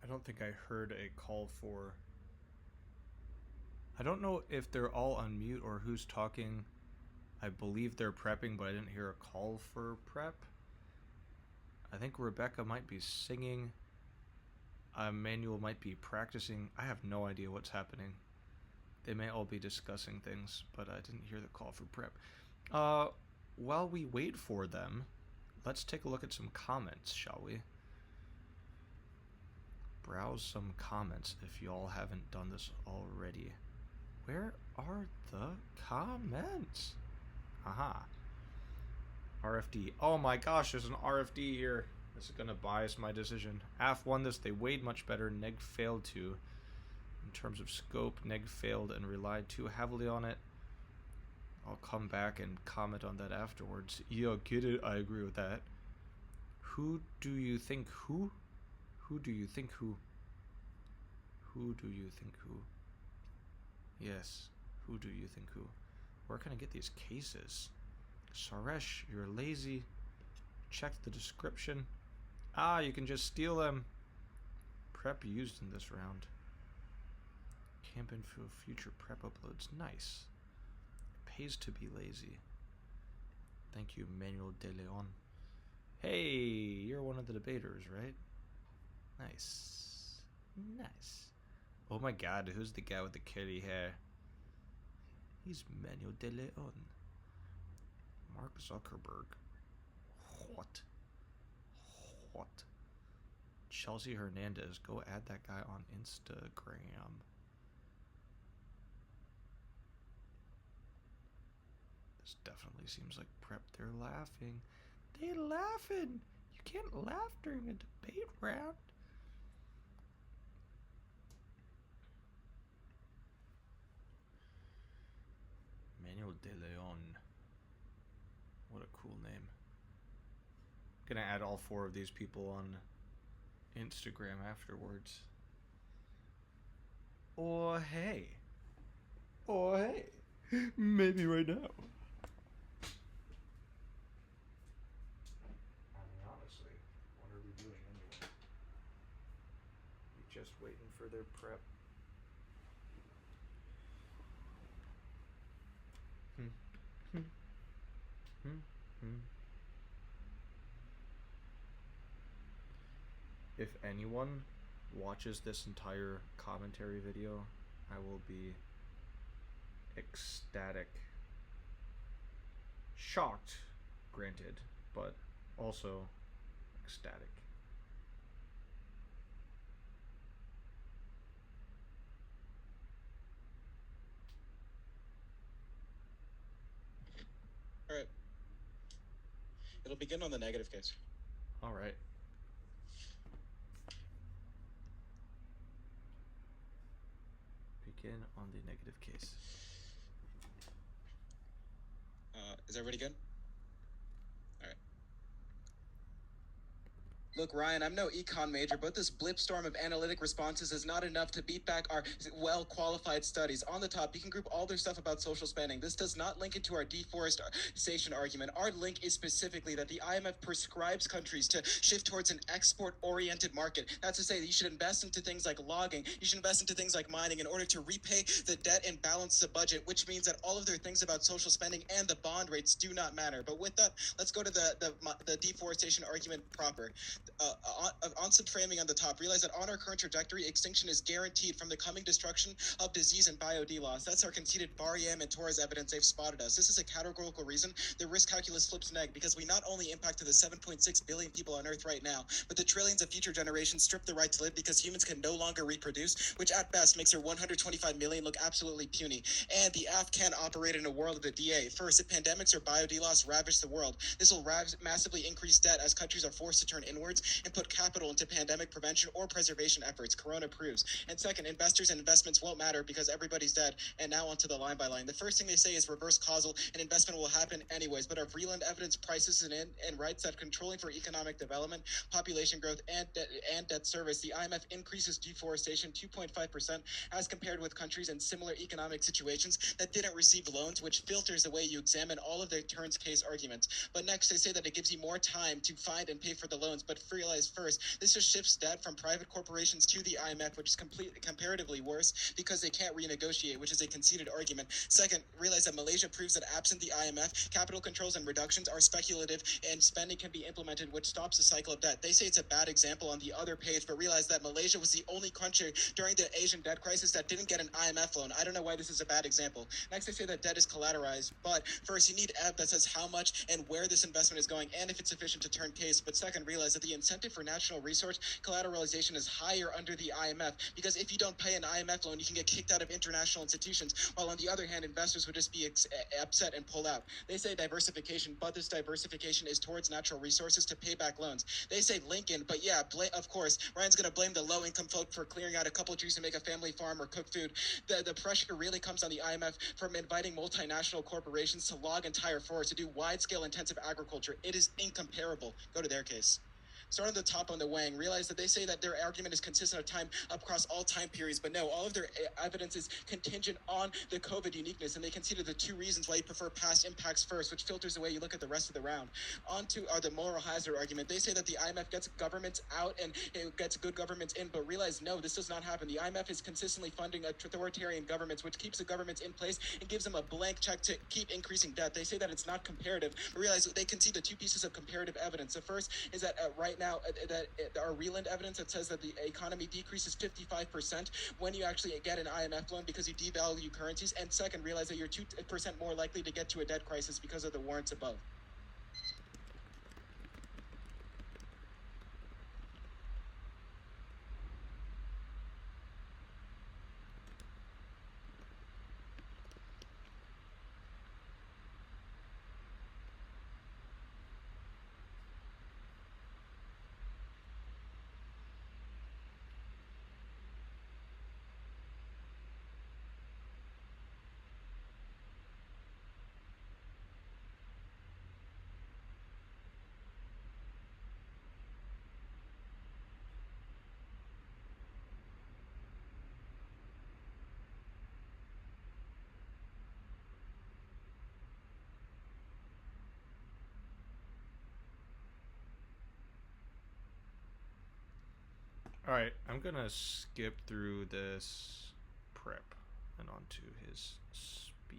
I don't think I heard a call for... I don't know if they're all on mute or who's talking. I believe they're prepping, but I didn't hear a call for prep. I think Rebecca might be singing. Manuel might be practicing. I have no idea what's happening. They may all be discussing things, but I didn't hear the call for prep. While we wait for them, let's take a look at some comments, shall we? Browse some comments if y'all haven't done this already. Where are the comments? Aha. RFD. Oh my gosh, there's an RFD here. This is gonna bias my decision. AF won this. They weighed much better. Neg failed to. In terms of scope, Neg failed and relied too heavily on it. I'll come back and comment on that afterwards. Yeah, get it. I agree with that. Who do you think who? Who do you think who? Who do you think who? Yes, who do you think who? Where can I get these cases? Saresh, you're lazy. Check the description. Ah, you can just steal them. Prep used in this round. Camp info future prep uploads. Nice. Pays to be lazy. Thank you, Manuel de Leon. Hey, you're one of the debaters, right? Nice. Nice. Oh my god, who's the guy with the curly hair? He's Manuel de Leon. Mark Zuckerberg. What? What? Chelsea Hernandez. Go add that guy on Instagram. This definitely seems like prep. They're laughing. They're laughing. You can't laugh during a debate round. Manuel de Leon. What a cool name. Gonna add all 4 of these people on Instagram afterwards. Or hey. Or hey. Maybe right now. I mean, honestly, what are we doing anyway? We just waiting for their prep. If anyone watches this entire commentary video, I will be ecstatic. Shocked, granted, but also ecstatic. All right. It'll begin on the negative case. All right. Begin on the negative case. Is everybody good? All right. Look, Ryan, I'm no econ major, but this blip storm of analytic responses is not enough to beat back our well-qualified studies. On the top, you can group all their stuff about social spending. This does not link into our deforestation argument. Our link is specifically that the IMF prescribes countries to shift towards an export-oriented market. That's to say that you should invest into things like logging, you should invest into things like mining in order to repay the debt and balance the budget, which means that all of their things about social spending and the bond rates do not matter. But with that, let's go to the deforestation argument proper. On some framing on the top, realize that on our current trajectory, extinction is guaranteed from the coming destruction of disease and biodiversity loss. That's our conceded Bar-Yam and Torres evidence. They've spotted us. This is a categorical reason the risk calculus flips neg, because we not only impacted the 7.6 billion people on Earth right now, but the trillions of future generations strip the right to live because humans can no longer reproduce, which at best makes their 125 million look absolutely puny. And the AF can operate in a world of the DA. First, if pandemics or biodiversity loss ravage the world, this will massively increase debt as countries are forced to turn inwards and put capital into pandemic prevention or preservation efforts. Corona proves. And second, investors and investments won't matter because everybody's dead. And now onto the line by line. The first thing they say is reverse causal, and investment will happen anyways. But our Vreeland evidence prices and writes that controlling for economic development, population growth, and debt service, the IMF increases deforestation 2.5% as compared with countries in similar economic situations that didn't receive loans, which filters the way you examine all of their turns case arguments. But next, they say that it gives you more time to find and pay for the loans. But realize first, this just shifts debt from private corporations to the IMF, which is comparatively worse because they can't renegotiate, which is a conceded argument. Second, realize that Malaysia proves that absent the IMF, capital controls and reductions are speculative and spending can be implemented, which stops the cycle of debt. They say it's a bad example on the other page, but realize that Malaysia was the only country during the Asian debt crisis that didn't get an IMF loan. I don't know why this is a bad example. Next, they say that debt is collateralized, but first, you need evidence that says how much and where this investment is going and if it's sufficient to turn case. But second, realize that the incentive for national resource collateralization is higher under the IMF, because if you don't pay an IMF loan, you can get kicked out of international institutions, while on the other hand, investors would just be upset and pull out. They say diversification, but this diversification is towards natural resources to pay back loans. They say Lincoln, but yeah, of course, Ryan's going to blame the low-income folk for clearing out a couple trees to make a family farm or cook food. The pressure really comes on the IMF from inviting multinational corporations to log entire forests to do wide-scale intensive agriculture. It is incomparable. Go to their case. Start at the top on the Wang. Realize that they say that their argument is consistent of time across all time periods, but no, all of their evidence is contingent on the COVID uniqueness, and they consider the two reasons why you prefer past impacts first, which filters the way you look at the rest of the round. On to the moral hazard argument. They say that the IMF gets governments out and it gets good governments in, but realize no, this does not happen. The IMF is consistently funding authoritarian governments, which keeps the governments in place and gives them a blank check to keep increasing debt. They say that it's not comparative, but realize that they concede the two pieces of comparative evidence. The first is that right now that our Reland evidence that says that the economy decreases 55% when you actually get an IMF loan because you devalue currencies, and second, realize that you're 2% more likely to get to a debt crisis because of the warrants above. Alright, I'm gonna skip through this prep and onto his speech.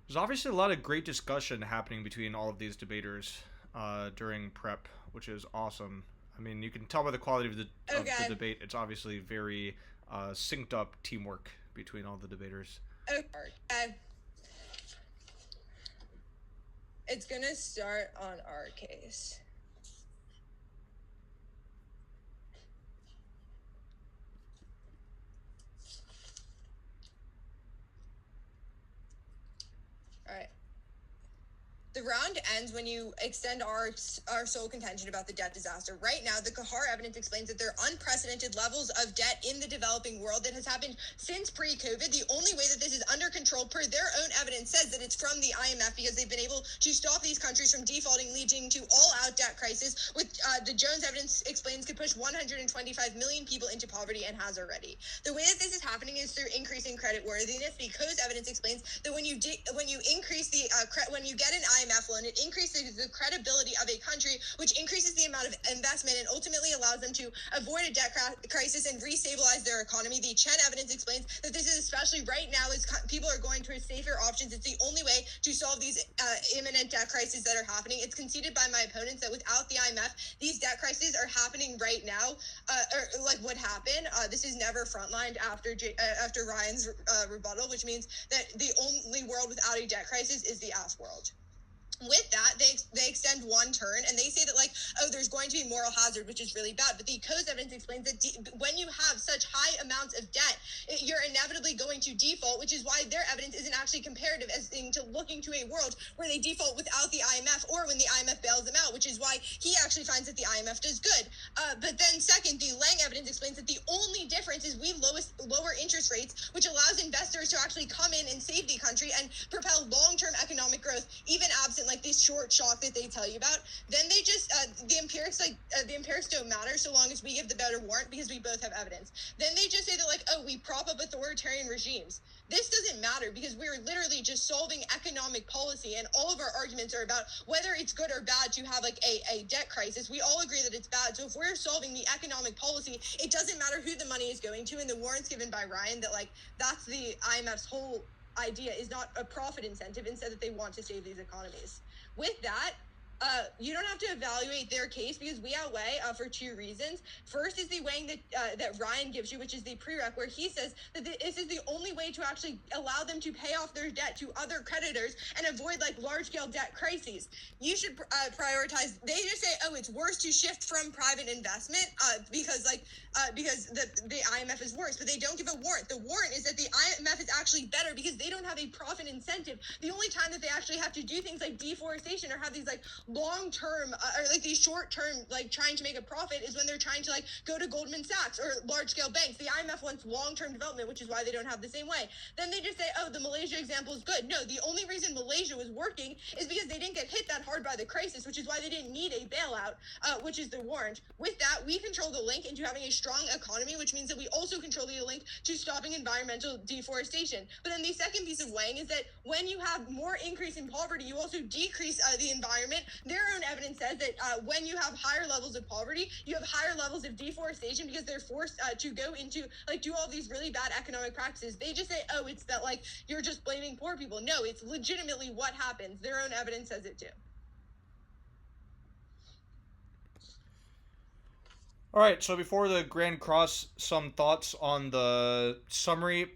There's obviously a lot of great discussion happening between all of these debaters during prep, which is awesome. I mean, you can tell by the quality of the debate, it's obviously very synced up teamwork between all the debaters. Okay. It's gonna start on our case. All right. The round ends when you extend our sole contention about the debt disaster. Right now, the Kahar evidence explains that there are unprecedented levels of debt in the developing world that has happened since pre-COVID. The only way that this is under control, per their own evidence, says that it's from the IMF because they've been able to stop these countries from defaulting, leading to all-out debt crisis, which the Jones evidence explains could push 125 million people into poverty and has already. The way that this is happening is through increasing credit worthiness, because evidence explains that when you increase the when you get an IMF loan, it increases the credibility of a country, which increases the amount of investment and ultimately allows them to avoid a debt crisis and restabilize their economy. The Chen evidence explains that this is especially right now as people are going towards safer options. It's the only way to solve these imminent debt crises that are happening. It's conceded by my opponents that without the IMF, these debt crises are happening right now, or like would happen. This is never frontlined after Ryan's rebuttal, which means that the only world without a debt crisis is the ass world. With that, they extend one turn, and they say that, like, oh, there's going to be moral hazard, which is really bad. But the Coase evidence explains that when you have such high amounts of debt, you're inevitably going to default, which is why their evidence isn't actually comparative as into looking to a world where they default without the IMF or when the IMF bails them out, which is why he actually finds that the IMF does good. But then second, the Lang evidence explains that the only difference is we lower interest rates, which allows investors to actually come in and save the country and propel long-term economic growth, even absent like this short shock that they tell you about. Then they just the empirics don't matter so long as we give the better warrant because we both have evidence. Then they just say that, like, oh, we prop up authoritarian regimes. This doesn't matter because we're literally just solving economic policy, and all of our arguments are about whether it's good or bad to have like a debt crisis. We all agree that it's bad. So if we're solving the economic policy, it doesn't matter who the money is going to. And the warrants given by Ryan that, like, that's the IMF's whole idea, is not a profit incentive, instead that they want to save these economies. With that, you don't have to evaluate their case because we outweigh for two reasons. First is the weighing that Ryan gives you, which is the prereq, where he says that this is the only way to actually allow them to pay off their debt to other creditors and avoid like large-scale debt crises. You should prioritize. They just say, oh, it's worse to shift from private investment because the IMF is worse, but they don't give a warrant. The warrant is that the IMF is actually better because they don't have a profit incentive. The only time that they actually have to do things like deforestation or have these like long-term or like these short-term like trying to make a profit is when they're trying to like go to Goldman Sachs or large-scale banks. The IMF wants long-term development, which is why they don't have the same way. Then they just say, oh, the Malaysia example is good. No, the only reason Malaysia was working is because they didn't get hit that hard by the crisis, which is why they didn't need a bailout, which is the warrant. With that, we control the link into having a strong economy, which means that we also control the link to stopping environmental deforestation. But then the second piece of weighing is that when you have more increase in poverty, you also decrease the environment. Their own evidence says that when you have higher levels of poverty, you have higher levels of deforestation because they're forced to go into like do all these really bad economic practices. They just say, oh, it's that like you're just blaming poor people. No, it's legitimately what happens. Their own evidence says it too. All right, so before the Grand Cross, some thoughts on the summary.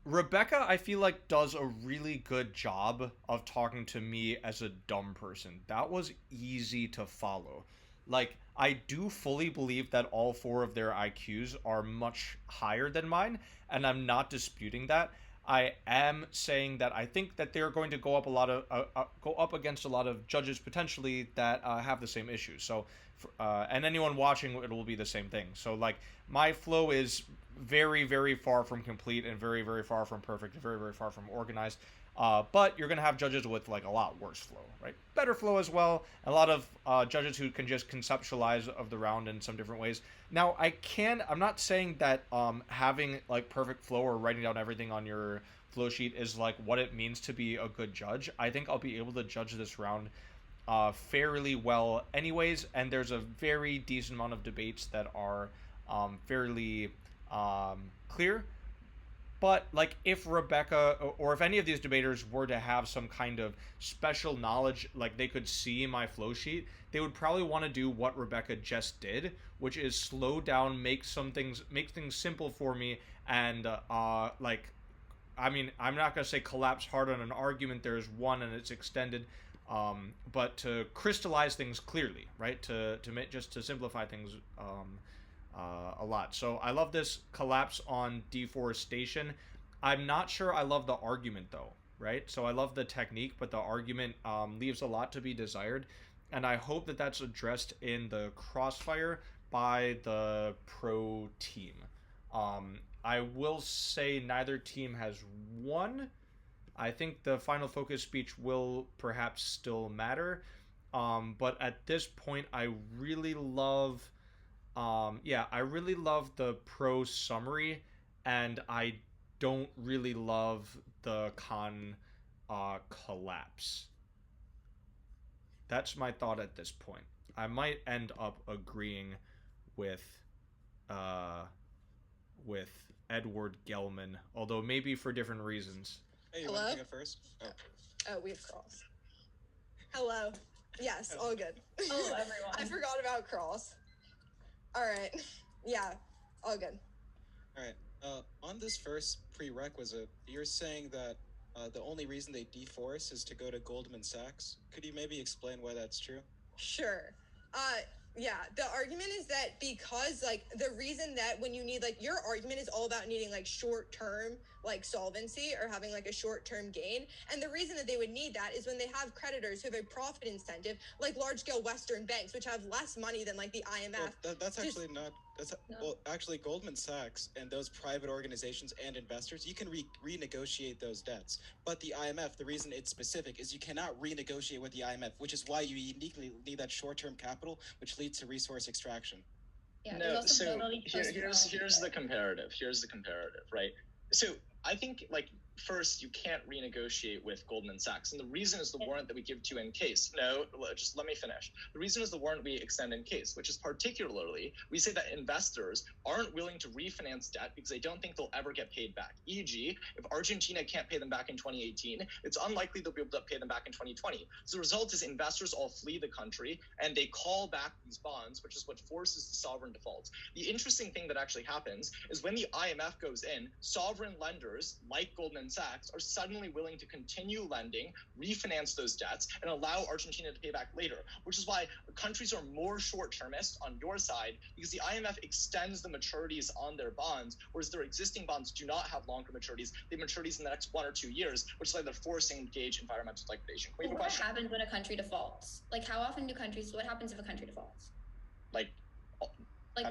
Rebecca, I feel like, does a really good job of talking to me as a dumb person. That was easy to follow. Like, I do fully believe that all four of their IQs are much higher than mine, and I'm not disputing that. I am saying that I think that they're going to go up against a lot of judges potentially that have the same issues. So, and anyone watching, it will be the same thing. So, like, my flow is very, very far from complete and very, very far from perfect and very, very far from organized. But you're going to have judges with like a lot worse flow, right? Better flow as well. A lot of judges who can just conceptualize of the round in some different ways. Now, I'm not saying that having like perfect flow or writing down everything on your flow sheet is like what it means to be a good judge. I think I'll be able to judge this round fairly well anyways. And there's a very decent amount of debates that are fairly clear. But like if Rebecca or if any of these debaters were to have some kind of special knowledge, like they could see my flow sheet, they would probably want to do what Rebecca just did, which is slow down, make things simple for me, and like, I mean, I'm not gonna say collapse hard on an argument. There's one and it's extended, but to crystallize things clearly, right? To make just to simplify things. A lot. So I love this collapse on deforestation. I'm not sure I love the argument though, right? So I love the technique, but the argument leaves a lot to be desired. And I hope that that's addressed in the Crossfire by the pro team. I will say neither team has won. I think the final focus speech will perhaps still matter. But at this point, I really love I really love the pro summary, and I don't really love the con collapse. That's my thought at this point. I might end up agreeing with Edward Gelman, although maybe for different reasons. Hey, you want to go first? Oh, we have Cross. Hello. Yes, all good. Hello, everyone. I forgot about Cross. All right. Yeah, all good. All right. On this first prerequisite, you're saying that the only reason they deforest is to go to Goldman Sachs. Could you maybe explain why that's true? Sure. Yeah, the argument is that because like the reason that when you need like your argument is all about needing like short-term like solvency or having like a short-term gain, and the reason that they would need that is when they have creditors who have a profit incentive like large-scale Western banks which have less money than like the IMF. Well, that's actually not. Well, actually, Goldman Sachs and those private organizations and investors, you can renegotiate those debts. But the IMF, the reason it's specific is you cannot renegotiate with the IMF, which is why you uniquely need that short-term capital, which leads to resource extraction. Yeah, No, so here's the comparative. Here's the comparative, right? So I think like first, you can't renegotiate with Goldman Sachs. And the reason is the warrant that we give to you in case. No, just let me finish. The reason is the warrant we extend in case, which is particularly, we say that investors aren't willing to refinance debt because they don't think they'll ever get paid back. E.g., if Argentina can't pay them back in 2018, it's unlikely they'll be able to pay them back in 2020. So the result is investors all flee the country and they call back these bonds, which is what forces the sovereign defaults. The interesting thing that actually happens is when the IMF goes in, sovereign lenders like Goldman Sachs are suddenly willing to continue lending, refinance those debts, and allow Argentina to pay back later, which is why countries are more short-termist on your side because the IMF extends the maturities on their bonds, whereas their existing bonds do not have longer maturities. They have maturities in the next 1 or 2 years, which is why they're forcing engage environmental liquidation. Can we have a question? What happens when a country defaults? Like, how often what happens if a country defaults? Like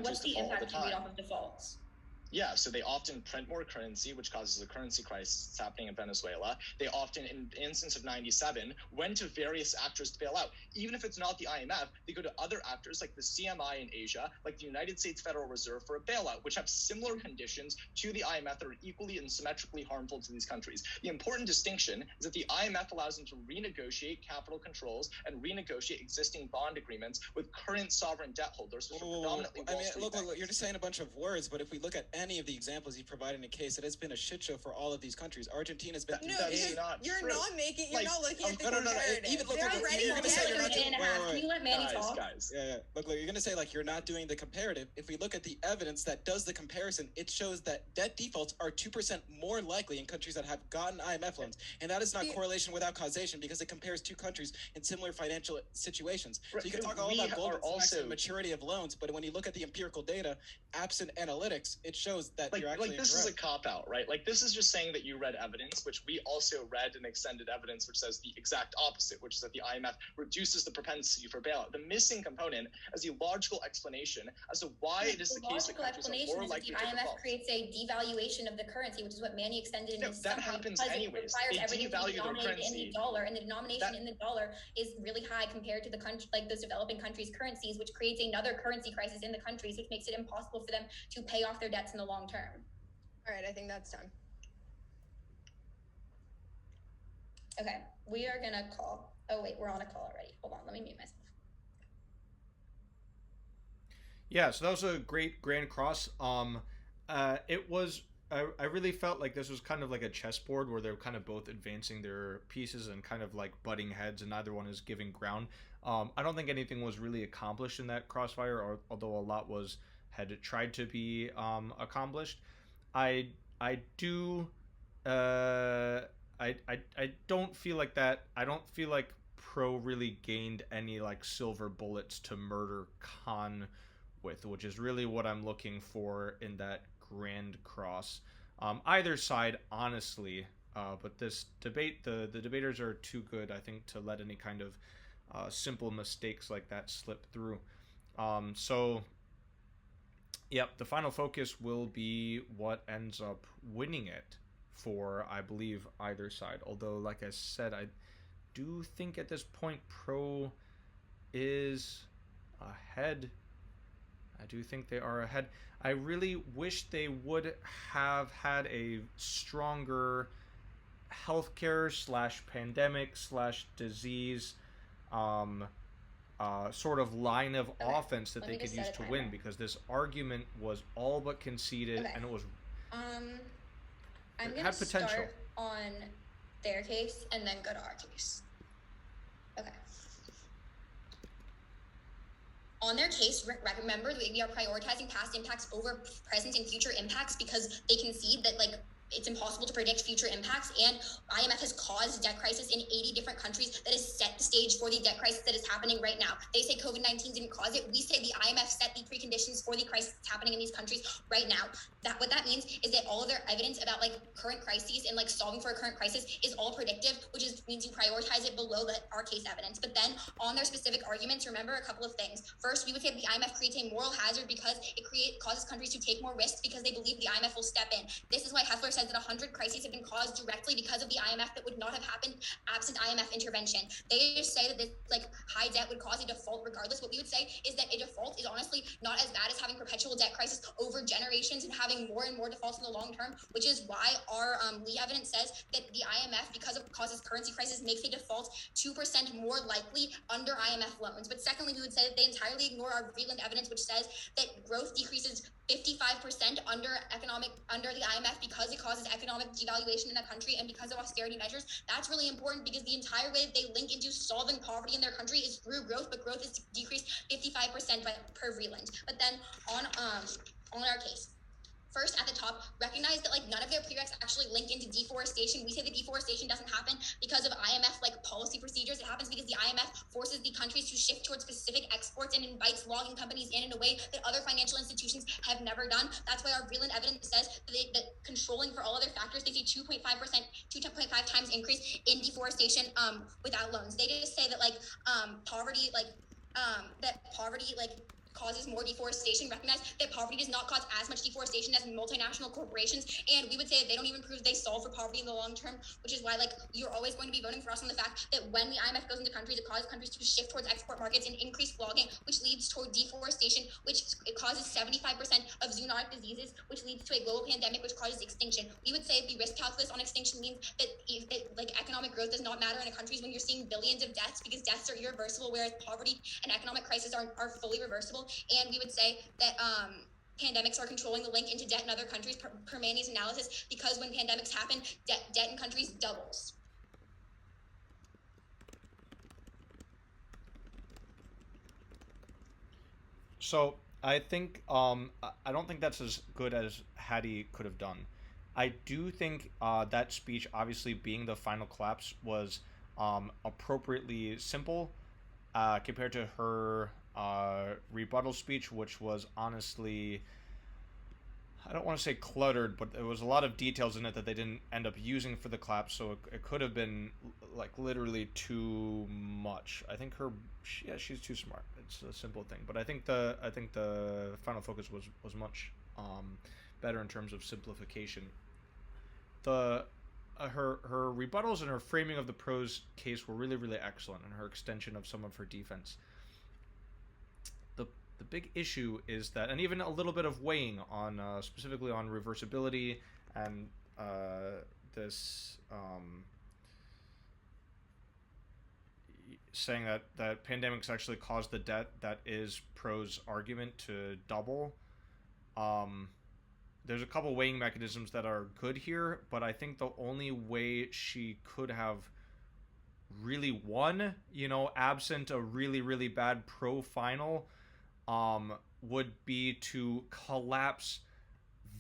what's the impact you read off of defaults? Yeah, so they often print more currency, which causes a currency crisis that's happening in Venezuela. They often, in the instance of 97, went to various actors to bail out. Even if it's not the IMF, they go to other actors like the CMI in Asia, like the United States Federal Reserve for a bailout, which have similar conditions to the IMF that are equally and symmetrically harmful to these countries. The important distinction is that the IMF allows them to renegotiate capital controls and renegotiate existing bond agreements with current sovereign debt holders, which are predominantly Wall Street look, you're just saying a bunch of words, but if we look at any of the examples you provided in a case, it has been a shit show for all of these countries. Argentina's been you're not looking at the comparative. Even look, They're already you're gonna say you're not doing. Can you let Manny talk? Guys. Yeah. Look, you're gonna say like you're not doing the comparative. If we look at the evidence that does the comparison, it shows that debt defaults are 2% more likely in countries that have gotten IMF loans, and that is not correlation without causation because it compares two countries in similar financial situations. So you can talk all about Goldman Sachs and maturity of loans, but when you look at the empirical data, absent analytics, it shows that you're actually this incorrect. is a cop-out, right? Like, this is just saying that you read evidence, which we also read and extended evidence, which says the exact opposite, which is that the IMF reduces the propensity for bailout. The missing component is the logical explanation as to why it is the case that countries are more likely to default. The IMF creates a devaluation of the currency, which is what Manny extended in his that summary, happens because anyways. It requires They everything to be devalue their denominated in currency. the dollar, and the denomination in the dollar is really high compared to the country, like those developing countries' currencies, which creates another currency crisis in the countries, which makes it impossible for them to pay off their debts in the long term. All right, I think that's time. Okay, we are gonna call. Oh wait, we're on a call already. Hold on, let me mute myself. Yeah, so that was a great Grand Cross. It was. I really felt like this was kind of like a chessboard where they're kind of both advancing their pieces and kind of like butting heads, and neither one is giving ground. I don't think anything was really accomplished in that Crossfire, although a lot had tried to be accomplished. I don't feel like that. I don't feel like Pro really gained any like silver bullets to murder Khan with, which is really what I'm looking for in that Grand Cross. Either side, honestly, but this debate, the debaters are too good, I think, to let any kind of simple mistakes like that slip through. So, yep, the final focus will be what ends up winning it for, I believe, either side. Although, like I said, I do think at this point Pro is ahead. I do think they are ahead. I really wish they would have had a stronger healthcare / pandemic / disease sort of line of offense that they could use to win, because this argument was all but conceded, and it was I'm gonna start on their case and then go to our case. Okay. On their case, remember, we are prioritizing past impacts over present and future impacts because they concede that, like, it's impossible to predict future impacts, and IMF has caused debt crisis in 80 different countries that has set the stage for the debt crisis that is happening right now. They say COVID-19 didn't cause it. We say the IMF set the preconditions for the crisis that's happening in these countries right now. What that means is that all of their evidence about like current crises and like solving for a current crisis is all predictive, which means you prioritize it below our case evidence. But then on their specific arguments, remember a couple of things. First, we would say the IMF creates a moral hazard because it causes countries to take more risks because they believe the IMF will step in. This is why Heffler says that 100 crises have been caused directly because of the IMF that would not have happened absent IMF intervention. They just say that this high debt would cause a default regardless. What we would say is that a default is honestly not as bad as having perpetual debt crisis over generations and having more and more defaults in the long term, which is why our Lee evidence says that the IMF, because it causes currency crisis, makes a default 2% more likely under IMF loans. But secondly, we would say that they entirely ignore our Vreeland evidence, which says that growth decreases 55% under the IMF because it causes economic devaluation in a country and because of austerity measures. That's really important because the entire way that they link into solving poverty in their country is through growth, but growth is decreased 55% per Vreeland. But then on our case. First, at the top, recognize that none of their prereqs actually link into deforestation. We say that deforestation doesn't happen because of IMF policy procedures. It happens because the IMF forces the countries to shift towards specific exports and invites logging companies in a way that other financial institutions have never done. That's why our Vreeland evidence says that controlling for all other factors, they see 2.5 times increase in deforestation without loans. They just say that poverty causes more deforestation. Recognize that poverty does not cause as much deforestation as multinational corporations, and we would say that they don't even prove they solve for poverty in the long term, which is why you're always going to be voting for us on the fact that when the IMF goes into countries, it causes countries to shift towards export markets and increase flogging, which leads toward deforestation, which it causes 75% of zoonotic diseases, which leads to a global pandemic, which causes extinction. We would say the risk calculus on extinction means that economic growth does not matter in a country when you're seeing billions of deaths, because deaths are irreversible, whereas poverty and economic crisis are fully reversible. And we would say that pandemics are controlling the link into debt in other countries per Manny's analysis, because when pandemics happen, debt in countries doubles. So I think I don't think that's as good as Hattie could have done. I do think that speech, obviously being the final collapse, was appropriately simple compared to her rebuttal speech, which was honestly, I don't want to say cluttered, but there was a lot of details in it that they didn't end up using for the collapse, so it could have been literally too much. I think she's too smart. It's a simple thing, but I think the final focus was much better in terms of simplification. Her rebuttals and her framing of the pros case were really, really excellent, and her extension of some of her defense. The big issue is that, and even a little bit of weighing on specifically on reversibility and this saying that pandemics actually caused the debt, that is pros argument to double. There's a couple weighing mechanisms that are good here, but I think the only way she could have really won, absent a really, really bad pro final, would be to collapse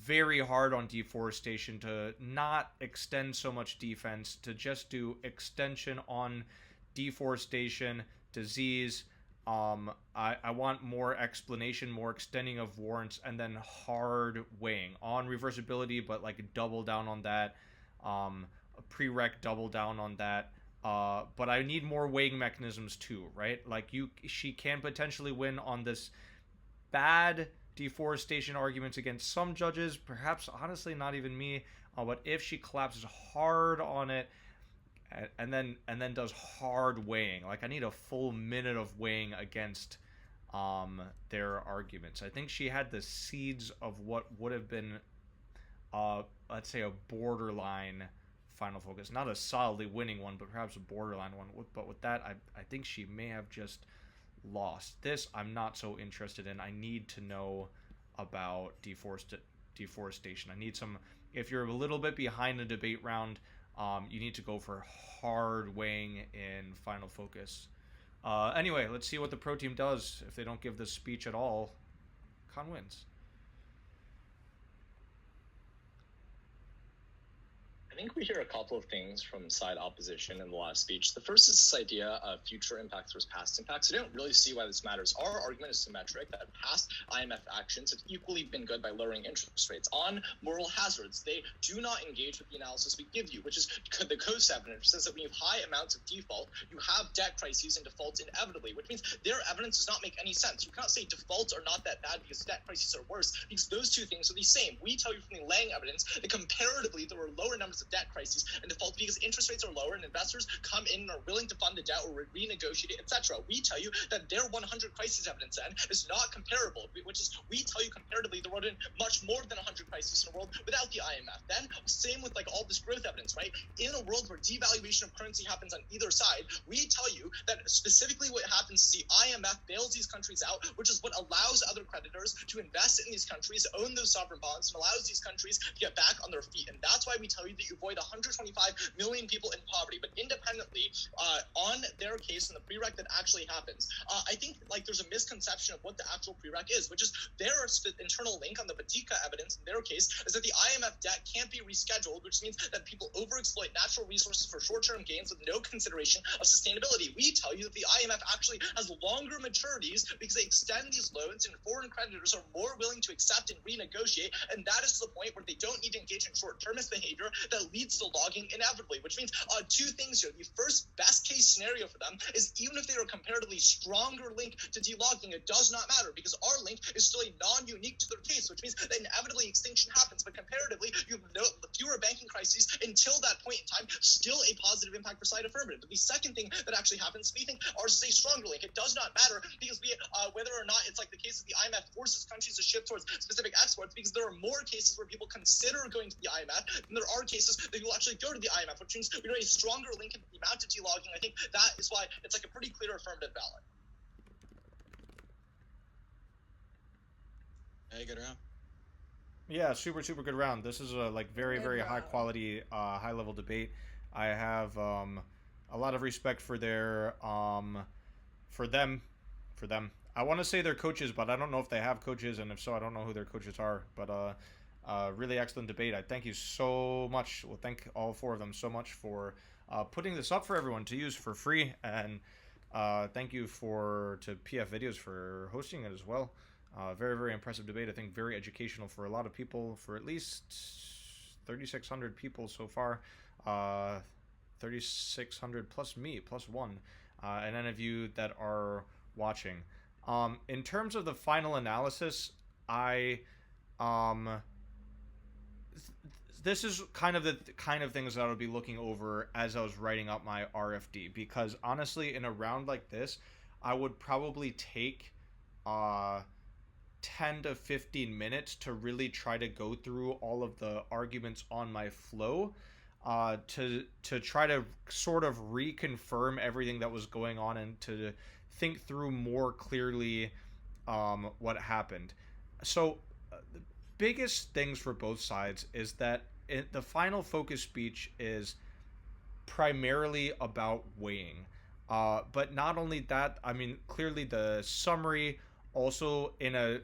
very hard on deforestation, to not extend so much defense, to just do extension on deforestation, disease. I want more explanation, more extending of warrants, and then hard weighing on reversibility, but double down on that. Prereq, double down on that. But I need more weighing mechanisms too, right? She can potentially win on this bad deforestation arguments against some judges, perhaps honestly not even me. But if she collapses hard on it, and then does hard weighing, I need a full minute of weighing against their arguments. I think she had the seeds of what would have been, let's say, a borderline final focus, not a solidly winning one, but perhaps a borderline one. But with that, I think she may have just lost. This I'm not so interested in. I need to know about deforestation. I need some. If you're a little bit behind the debate round, you need to go for hard weighing in final focus. Anyway, let's see what the pro team does. If they don't give this speech at all, Khan wins. think we hear a couple of things from side opposition in the last speech. The first is this idea of future impacts versus past impacts. I don't really see why this matters. Our argument is symmetric, that past IMF actions have equally been good by lowering interest rates. On moral hazards, they do not engage with the analysis we give you, which is the COAST evidence, which says that when you have high amounts of default, you have debt crises and defaults inevitably, which means their evidence does not make any sense. You cannot say defaults are not that bad because debt crises are worse, because those two things are the same. We tell you from the Lang evidence that comparatively there were lower numbers of debt crises and defaults because interest rates are lower and investors come in and are willing to fund the debt or renegotiate it, etc. We tell you that their 100 crisis evidence then is not comparable, which is we tell you comparatively there were much more than 100 crises in the world without the IMF. Then same with like all this growth evidence, right? In a world where devaluation of currency happens on either side, we tell you that specifically what happens is the IMF bails these countries out, which is what allows other creditors to invest in these countries, own those sovereign bonds, and allows these countries to get back on their feet. And that's why we tell you that you avoid 125 million people in poverty. But independently, on their case and the prereq that actually happens, I think like there's a misconception of what the actual prereq is, which is their internal link on the Vatika evidence in their case is that the IMF debt can't be rescheduled, which means that people overexploit natural resources for short-term gains with no consideration of sustainability. We tell you that the IMF actually has longer maturities because they extend these loans and foreign creditors are more willing to accept and renegotiate, and that is the point where they don't need to engage in short-termist behavior that leads to logging inevitably, which means two things here. The first best case scenario for them is even if they are a comparatively stronger link to delogging, it does not matter because our link is still a non-unique to their case, which means that inevitably extinction happens, but comparatively you have fewer banking crises until that point in time, still a positive impact for side affirmative. But the second thing that actually happens, we think, ours is a stronger link. It does not matter because we, whether or not it's like the case that the IMF forces countries to shift towards specific exports, because there are more cases where people consider going to the IMF than there are cases that will actually go to the IMF, which means we have a stronger link in the amount of delogging. I think that is why it's like a pretty clear affirmative ballot. Hey, good round. Yeah, super good round. This is a like very high quality, high level debate. I have a lot of respect for their for them. I want to say they're coaches, but I don't know if they have coaches, and if so, I don't know who their coaches are. But really excellent debate. I thank you so much. Well, thank all four of them so much for putting this up for everyone to use for free, and thank you to PF Videos for hosting it as well. Very impressive debate. I think very educational for a lot of people, for at least 3,600 people so far. 3,600 plus me, plus one, and any of you that are watching. In terms of the final analysis, this is kind of the things that I would be looking over as I was writing up my RFD, because honestly, in a round like this, I would probably take 10 to 15 minutes to really try to go through all of the arguments on my flow, to try to sort of reconfirm everything that was going on and to think through more clearly what happened. So the biggest things for both sides is that the final focus speech is primarily about weighing. But not only that, I mean, clearly the summary also in a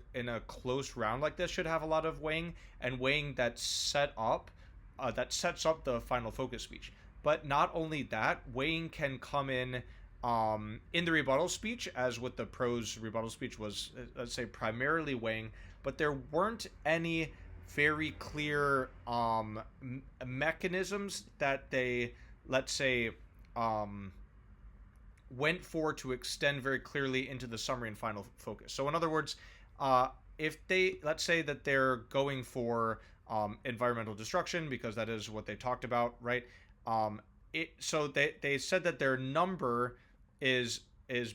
close round like this should have a lot of weighing, and weighing that sets up the final focus speech. But not only that, weighing can come in the rebuttal speech, as with the pros rebuttal speech was, let's say, primarily weighing, but there weren't any very clear mechanisms that they, let's say, went for to extend very clearly into the summary and final focus. So in other words, if they, let's say that they're going for environmental destruction, because that is what they talked about, right? So they said that their number is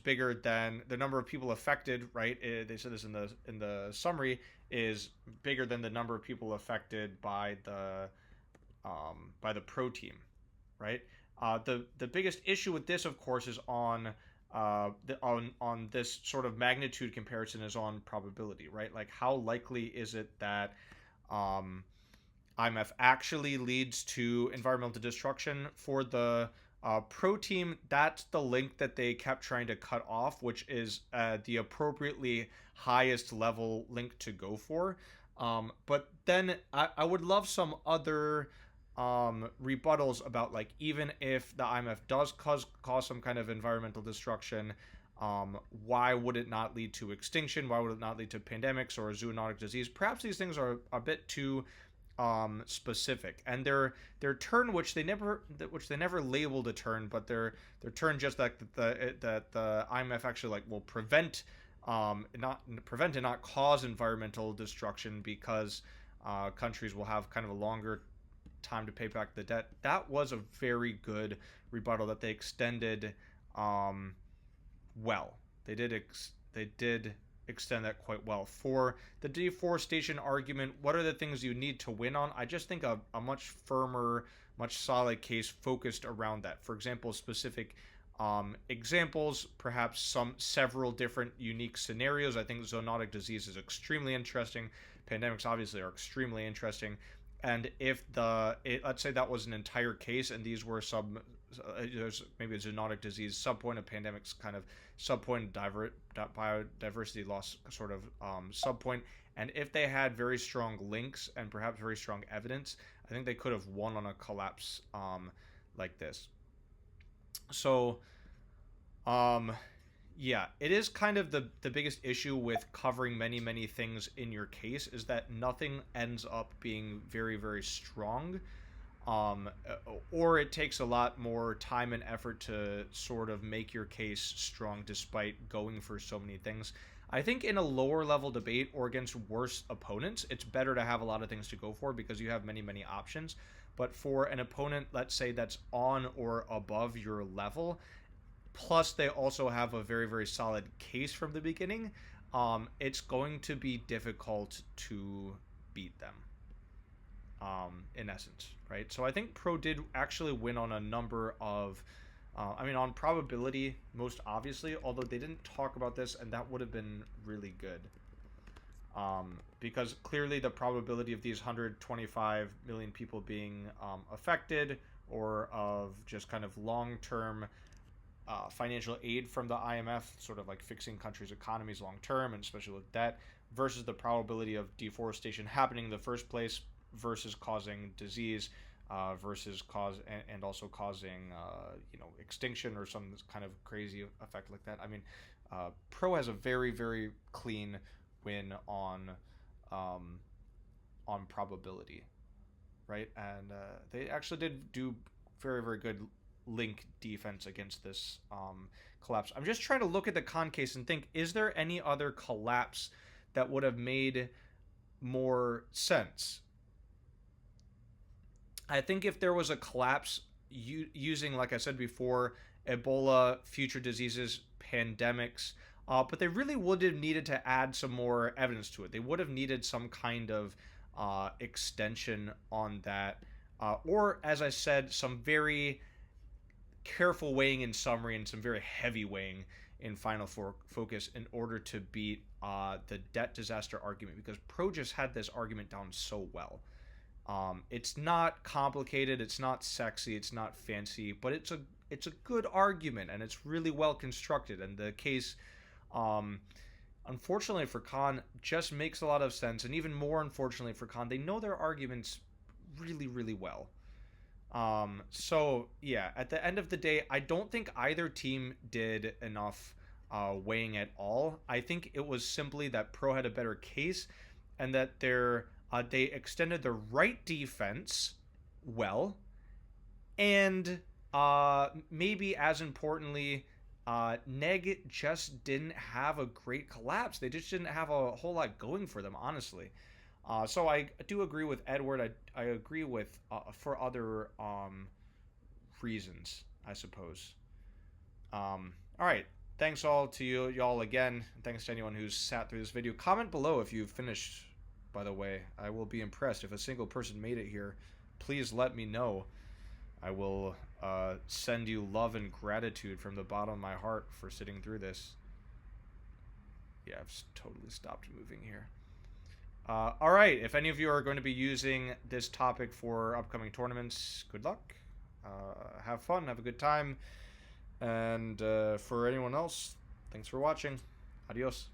bigger than the number of people affected, right? They said this in the summary, is bigger than the number of people affected by the pro team, right? The biggest issue with this, of course, is on this sort of magnitude comparison is on probability, right? Like, how likely is it that IMF actually leads to environmental destruction? For the pro team, that's the link that they kept trying to cut off, which is the appropriately highest level link to go for. But then I would love some other rebuttals about, like, even if the IMF does cause some kind of environmental destruction, why would it not lead to extinction? Why would it not lead to pandemics or a zoonotic disease? Perhaps these things are a bit too specific, and their turn, which they never labeled a turn, but their turn just that the IMF actually, like, will prevent and not cause environmental destruction because countries will have kind of a longer time to pay back the debt. That was a very good rebuttal that they extended well. They did extend that quite well. For the deforestation argument, what are the things you need to win on? I just think a much firmer, much solid case focused around that. For example, specific examples, perhaps several different unique scenarios. I think zoonotic disease is extremely interesting. Pandemics obviously are extremely interesting. And if let's say that was an entire case, and these were there's maybe a zoonotic disease subpoint, a pandemic's kind of subpoint, biodiversity loss sort of subpoint, and if they had very strong links and perhaps very strong evidence, I think they could have won on a collapse like this. So, yeah, it is kind of the biggest issue with covering many things in your case, is that nothing ends up being very, very strong. Or it takes a lot more time and effort to sort of make your case strong despite going for so many things. I think in a lower level debate or against worse opponents, it's better to have a lot of things to go for because you have many options. But for an opponent, let's say, that's on or above your level, plus they also have a very, very solid case from the beginning, it's going to be difficult to beat them, in essence, right? So I think Pro did actually win on a number of, on probability, most obviously, although they didn't talk about this, and that would have been really good. Because clearly the probability of these 125 million people being affected, or of just kind of long-term financial aid from the IMF, sort of like fixing countries' economies long-term, and especially with debt, versus the probability of deforestation happening in the first place, versus causing disease, versus also causing extinction or some kind of crazy effect like that. I mean, Pro has a very, very clean win on probability, right? And they actually did do very, very good link defense against this collapse. I'm just trying to look at the con case and think, is there any other collapse that would have made more sense? I think if there was a collapse using, like I said before, Ebola, future diseases, pandemics, but they really would have needed to add some more evidence to it. They would have needed some kind of extension on that, or, as I said, some very careful weighing in summary and some very heavy weighing in final focus in order to beat the debt disaster argument, because Pro just had this argument down so well. It's not complicated, it's not sexy, it's not fancy, but it's a good argument, and it's really well constructed, and the case, unfortunately for Con, just makes a lot of sense. And even more unfortunately for Con, they know their arguments really, really well. So yeah, at the end of the day, I don't think either team did enough weighing at all. I think it was simply that Pro had a better case, and that they extended the right defense well, and maybe as importantly, Neg just didn't have a great collapse. They just didn't have a whole lot going for them, honestly. So I do agree with Edward. I agree with for other reasons, I suppose. All right. Thanks all to y'all again. Thanks to anyone who's sat through this video. Comment below if you've finished, by the way. I will be impressed. If a single person made it here, please let me know. I will send you love and gratitude from the bottom of my heart for sitting through this. Yeah, I've totally stopped moving here. All right, if any of you are going to be using this topic for upcoming tournaments, good luck. Have fun, have a good time. And for anyone else, thanks for watching. Adios.